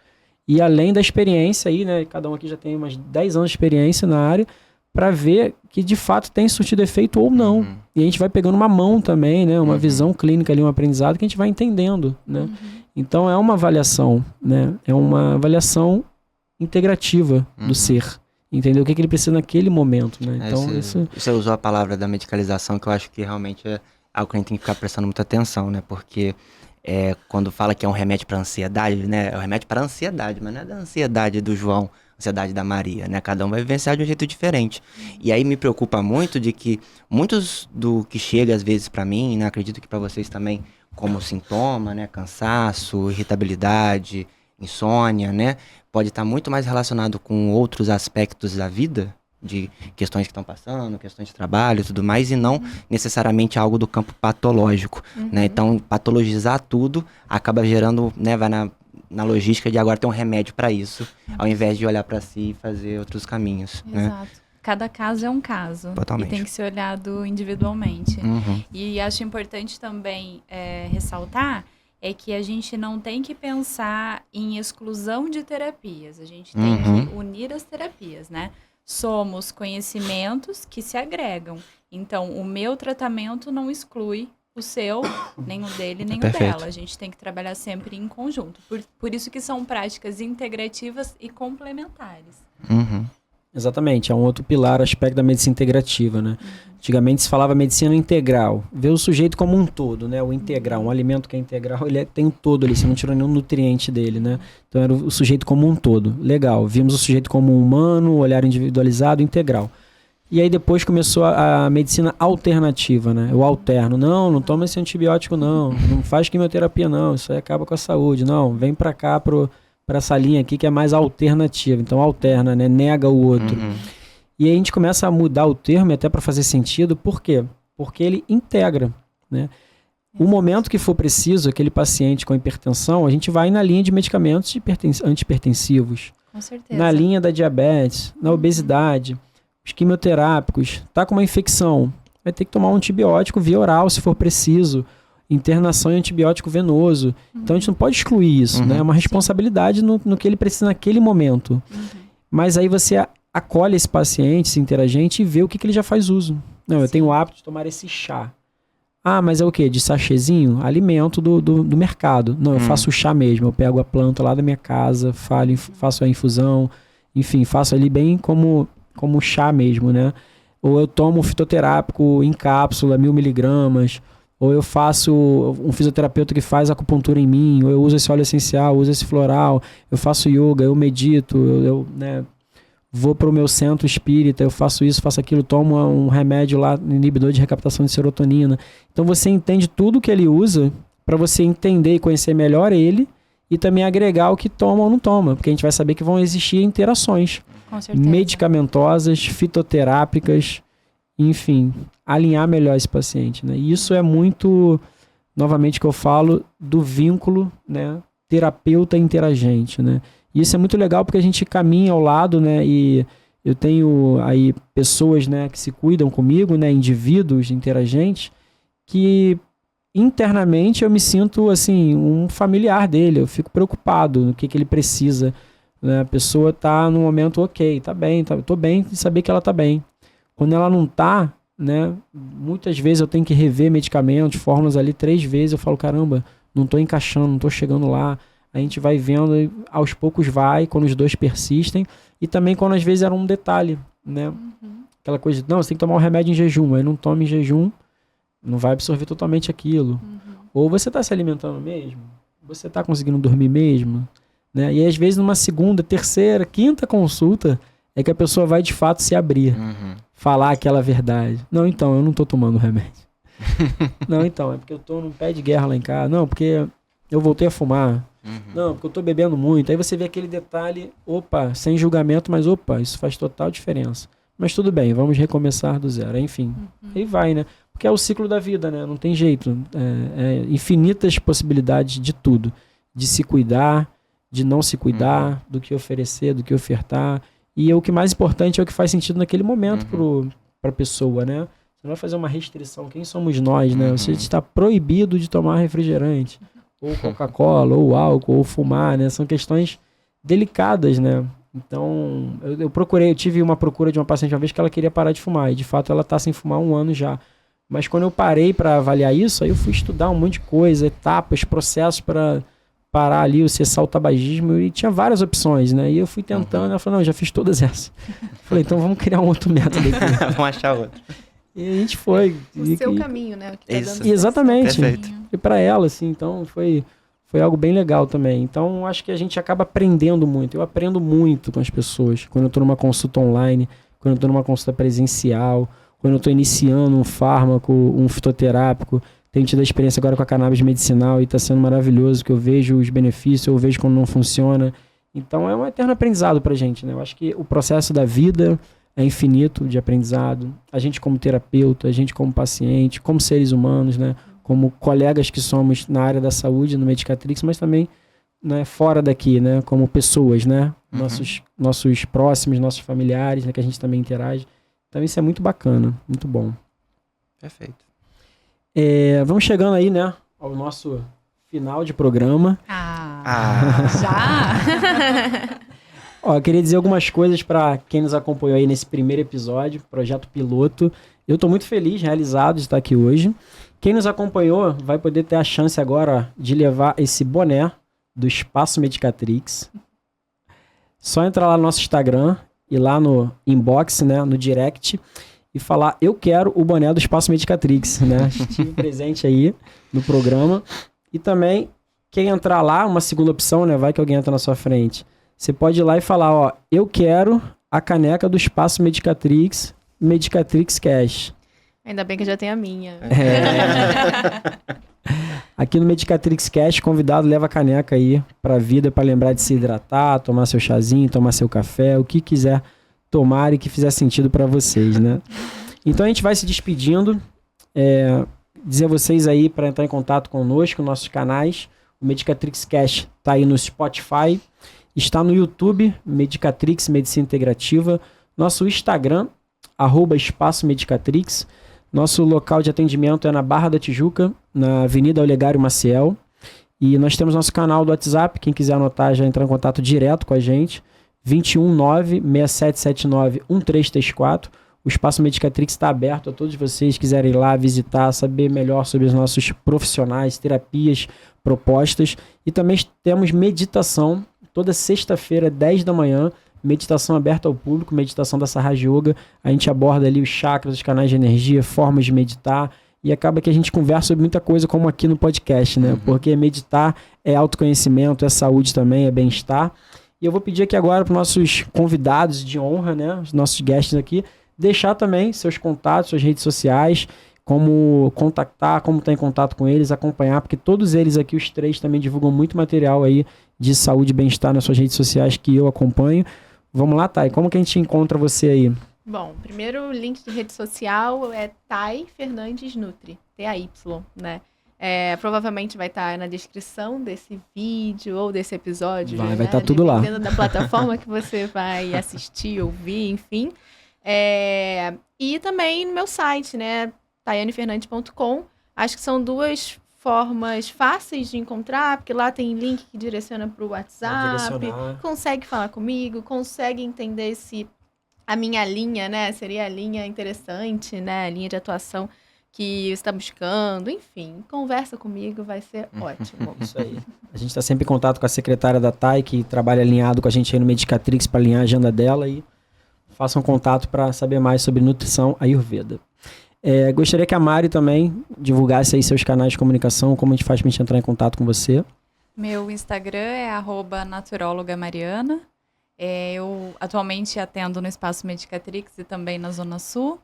E além da experiência aí, né, cada um aqui já tem umas 10 anos de experiência na área, para ver que de fato tem surtido efeito ou não. E a gente vai pegando uma mão também, né, uma visão clínica ali, um aprendizado que a gente vai entendendo, né. Então é uma avaliação, né, é uma avaliação integrativa do ser. Entender o que ele precisa naquele momento, né. Então Você usou a palavra da medicalização, que eu acho que realmente é algo que a gente tem que ficar prestando muita atenção, né? Porque quando fala que é um remédio para ansiedade, né? É um remédio para ansiedade, mas não é da ansiedade do João, ansiedade da Maria, né? Cada um vai vivenciar de um jeito diferente. E aí me preocupa muito de que muitos do que chega às vezes para mim, né? Acredito que para vocês também, como sintoma, né? Cansaço, irritabilidade, insônia, né? Pode estar muito mais relacionado com outros aspectos da vida, de questões que estão passando, questões de trabalho e tudo mais, e não necessariamente algo do campo patológico, né? Então, patologizar tudo acaba gerando, né, vai na logística de agora ter um remédio para isso, ao invés de olhar para si e fazer outros caminhos, né? Exato. Cada caso é um caso. Totalmente. E tem que ser olhado individualmente. E acho importante também ressaltar é que a gente não tem que pensar em exclusão de terapias. A gente tem que unir as terapias, né? Somos conhecimentos que se agregam. Então, o meu tratamento não exclui o seu, nem o dele, nem o dela. A gente tem que trabalhar sempre em conjunto. Por isso que são práticas integrativas e complementares. Exatamente, é um outro pilar, aspecto da medicina integrativa, né? Antigamente se falava medicina integral, ver o sujeito como um todo, né? O integral, um alimento que é integral, ele tem um todo ali, você não tira nenhum nutriente dele, né? Então era o sujeito como um todo. Legal, vimos o sujeito como um humano, olhar individualizado, integral. E aí depois começou a medicina alternativa, né? O alterno, não toma esse antibiótico não faz quimioterapia não, isso aí acaba com a saúde, não, vem pra cá para essa linha aqui que é mais alternativa, então alterna, né? Nega o outro. E aí a gente começa a mudar o termo até para fazer sentido. Por quê? Porque ele integra, né? O momento que for preciso, aquele paciente com hipertensão, a gente vai na linha de medicamentos antihipertensivos. Com certeza. Na linha da diabetes, na obesidade, os quimioterápicos. Tá com uma infecção, vai ter que tomar um antibiótico via oral, se for preciso. Internação e antibiótico venoso. Então a gente não pode excluir isso, né? É uma responsabilidade no que ele precisa naquele momento. Mas aí você acolhe esse paciente, esse interagente, e vê o que ele já faz uso. Não, eu tenho o hábito de tomar esse chá. Ah, mas é o quê? De sachêzinho? Alimento do mercado. Não, eu faço o chá mesmo. Eu pego a planta lá da minha casa, faço a infusão, enfim, faço ali bem como chá mesmo, né? Ou eu tomo um fitoterápico em cápsula, 1000 miligramas. Ou eu faço um fisioterapeuta que faz acupuntura em mim. Ou eu uso esse óleo essencial, uso esse floral. Eu faço yoga, eu medito, eu né, vou para o meu centro espírita, eu faço isso, faço aquilo, tomo um remédio lá, inibidor de recaptação de serotonina. Então você entende tudo que ele usa para você entender e conhecer melhor ele e também agregar o que toma ou não toma, porque a gente vai saber que vão existir interações medicamentosas, fitoterápicas, enfim, alinhar melhor esse paciente, né? E isso é muito, novamente que eu falo, do vínculo, né, terapeuta-interagente, né? E isso é muito legal porque a gente caminha ao lado, né? E eu tenho aí pessoas, né, que se cuidam comigo, né? Indivíduos interagentes que internamente eu me sinto, assim, um familiar dele. Eu fico preocupado no que ele precisa, né? A pessoa tá no momento ok, tá bem, tô bem e saber que ela tá bem. Quando ela não tá, né? Muitas vezes eu tenho que rever medicamentos, fórmulas ali 3 vezes. Eu falo, caramba, não tô encaixando, não tô chegando lá. A gente vai vendo, aos poucos vai, quando os 2 persistem. E também quando às vezes era um detalhe, né? Aquela coisa de, não, você tem que tomar um remédio em jejum. Aí não toma em jejum, não vai absorver totalmente aquilo. Ou você está se alimentando mesmo? Você está conseguindo dormir mesmo? Né? E às vezes numa segunda, terceira, quinta consulta é que a pessoa vai de fato se abrir. Falar aquela verdade. Não, então, eu não estou tomando remédio. Não, então, é porque eu estou num pé de guerra lá em casa. Não, porque eu voltei a fumar. Não, porque eu tô bebendo muito. Aí você vê aquele detalhe, opa, sem julgamento, mas opa, isso faz total diferença. Mas tudo bem, vamos recomeçar do zero. Enfim, aí vai, né? Porque é o ciclo da vida, né? Não tem jeito. Infinitas possibilidades de tudo. De se cuidar, de não se cuidar, do que oferecer, do que ofertar. E o que mais importante é o que faz sentido naquele momento pra pessoa, né? Você não vai fazer uma restrição. Quem somos nós, né? Você está proibido de tomar refrigerante. Ou Coca-Cola, ou álcool, ou fumar, né? São questões delicadas, né? Então, eu tive uma procura de uma paciente uma vez que ela queria parar de fumar. E, de fato, ela tá sem fumar há 1 ano já. Mas quando eu parei para avaliar isso, aí eu fui estudar um monte de coisa, etapas, processos para parar ali, o cessar o tabagismo. E tinha várias opções, né? E eu fui tentando, ela falou, não, já fiz todas essas. Falei, então vamos criar um outro método aqui. Vamos achar outro. E a gente foi. O seu caminho, né? O que tá dando certo. Exatamente. Perfeito. E para ela, assim, então foi algo bem legal também. Então, acho que a gente acaba aprendendo muito. Eu aprendo muito com as pessoas. Quando eu estou numa consulta online, quando eu estou numa consulta presencial, quando eu estou iniciando um fármaco, um fitoterápico. Tenho tido a experiência agora com a cannabis medicinal e está sendo maravilhoso, que eu vejo os benefícios, eu vejo quando não funciona. Então, é um eterno aprendizado pra gente, né? Eu acho que o processo da vida é infinito de aprendizado. A gente como terapeuta, a gente como paciente, como seres humanos, né? Como colegas que somos na área da saúde, no Medicatrix, mas também, né, fora daqui, né? Como pessoas, né? Nossos próximos, nossos familiares, né? Que a gente também interage. Então isso é muito bacana, muito bom. Perfeito. Vamos chegando aí, né? Ao nosso final de programa. Já? Ó, eu queria dizer algumas coisas para quem nos acompanhou aí nesse primeiro episódio, projeto piloto. Eu estou muito feliz, realizado de estar aqui hoje. Quem nos acompanhou vai poder ter a chance agora de levar esse boné do Espaço Medicatrix. Só entrar lá no nosso Instagram e lá no inbox, né, no direct, e falar, eu quero o boné do Espaço Medicatrix, né? Estive presente aí no programa. E também, quem entrar lá, uma segunda opção, né? Vai que alguém entra na sua frente. Você pode ir lá e falar, ó, eu quero a caneca do Espaço Medicatrix, Medicatrix Cash. Ainda bem que eu já tenho a minha. Aqui no Medicatrix Cash, convidado leva a caneca aí pra vida, pra lembrar de se hidratar, tomar seu chazinho, tomar seu café, o que quiser tomara que fizer sentido para vocês, né? Então a gente vai se despedindo, dizer a vocês aí para entrar em contato conosco, nossos canais. O Medicatrix Cash está aí no Spotify, está no YouTube, Medicatrix Medicina Integrativa, nosso Instagram, @Espaço Medicatrix, nosso local de atendimento é na Barra da Tijuca, na Avenida Olegário Maciel, e nós temos nosso canal do WhatsApp, quem quiser anotar já entrar em contato direto com a gente, 219-6779-1334. O Espaço Medicatrix está aberto a todos vocês que quiserem ir lá visitar, saber melhor sobre os nossos profissionais, terapias, propostas. E também temos meditação, toda sexta-feira, 10 da manhã, meditação aberta ao público, meditação da Sahaja Yoga. A gente aborda ali os chakras, os canais de energia, formas de meditar, e acaba que a gente conversa sobre muita coisa, como aqui no podcast, né? Porque meditar é autoconhecimento, é saúde também, é bem-estar. E eu vou pedir aqui agora para os nossos convidados de honra, né? Os nossos guests aqui, deixar também seus contatos, suas redes sociais, como contactar, como estar em contato com eles, acompanhar, porque todos eles aqui, os três, também divulgam muito material aí de saúde e bem-estar nas suas redes sociais que eu acompanho. Vamos lá, Thay, como que a gente encontra você aí? Bom, primeiro o link de rede social é Thay Fernandes Nutri, TAY, né? Provavelmente vai estar na descrição desse vídeo ou desse episódio. Vai estar tudo lá. Dependendo da plataforma que você vai assistir, ouvir, enfim. E também no meu site, né? TaianeFernandes.com. Acho que são duas formas fáceis de encontrar, porque lá tem link que direciona para o WhatsApp, consegue falar comigo, consegue entender se a minha linha, né, seria a linha interessante, né, a linha de atuação que você está buscando, enfim, conversa comigo, vai ser ótimo. Isso aí. A gente está sempre em contato com a secretária da Thay, que trabalha alinhado com a gente aí no Medicatrix para alinhar a agenda dela, e façam contato para saber mais sobre nutrição Ayurveda. Gostaria que a Mari também divulgasse aí seus canais de comunicação, como a gente faz para a gente entrar em contato com você. Meu Instagram é @naturólogamariana. Eu atualmente atendo no Espaço Medicatrix e também na Zona Sul.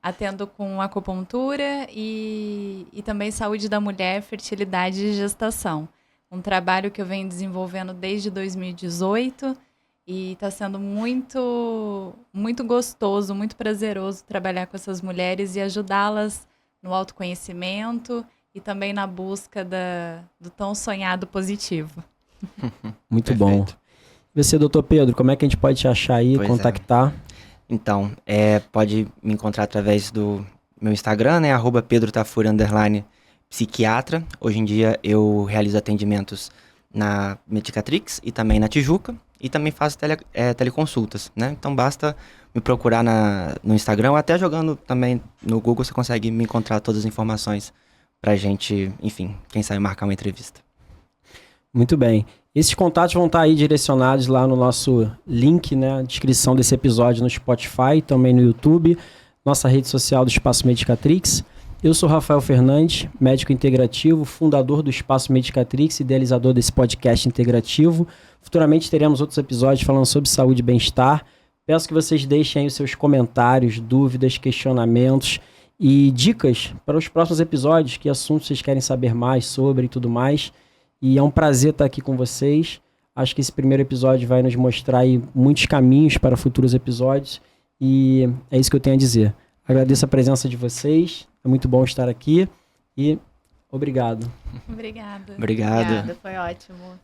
Atendo com acupuntura e também saúde da mulher, fertilidade e gestação. Um trabalho que eu venho desenvolvendo desde 2018 e está sendo muito, muito gostoso, muito prazeroso trabalhar com essas mulheres e ajudá-las no autoconhecimento e também na busca do tão sonhado positivo. Muito bom. E você, doutor Pedro, como é que a gente pode te achar aí, contactar? Então, pode me encontrar através do meu Instagram, né? @PedroTafuri_psiquiatra. Hoje em dia eu realizo atendimentos na Medicatrix e também na Tijuca. E também faço teleconsultas, né? Então basta me procurar no Instagram, ou até jogando também no Google você consegue me encontrar todas as informações pra gente, enfim, quem sabe marcar uma entrevista. Muito bem. Esses contatos vão estar aí direcionados lá no nosso link, né? Descrição desse episódio no Spotify, também no YouTube, nossa rede social do Espaço Medicatrix. Eu sou Rafael Fernandes, médico integrativo, fundador do Espaço Medicatrix, idealizador desse podcast integrativo. Futuramente teremos outros episódios falando sobre saúde e bem-estar. Peço que vocês deixem aí os seus comentários, dúvidas, questionamentos e dicas para os próximos episódios, que assuntos vocês querem saber mais sobre e tudo mais. E é um prazer estar aqui com vocês. Acho que esse primeiro episódio vai nos mostrar aí muitos caminhos para futuros episódios. E é isso que eu tenho a dizer. Agradeço a presença de vocês. É muito bom estar aqui. E obrigado. Obrigada. Obrigado. Obrigada, foi ótimo.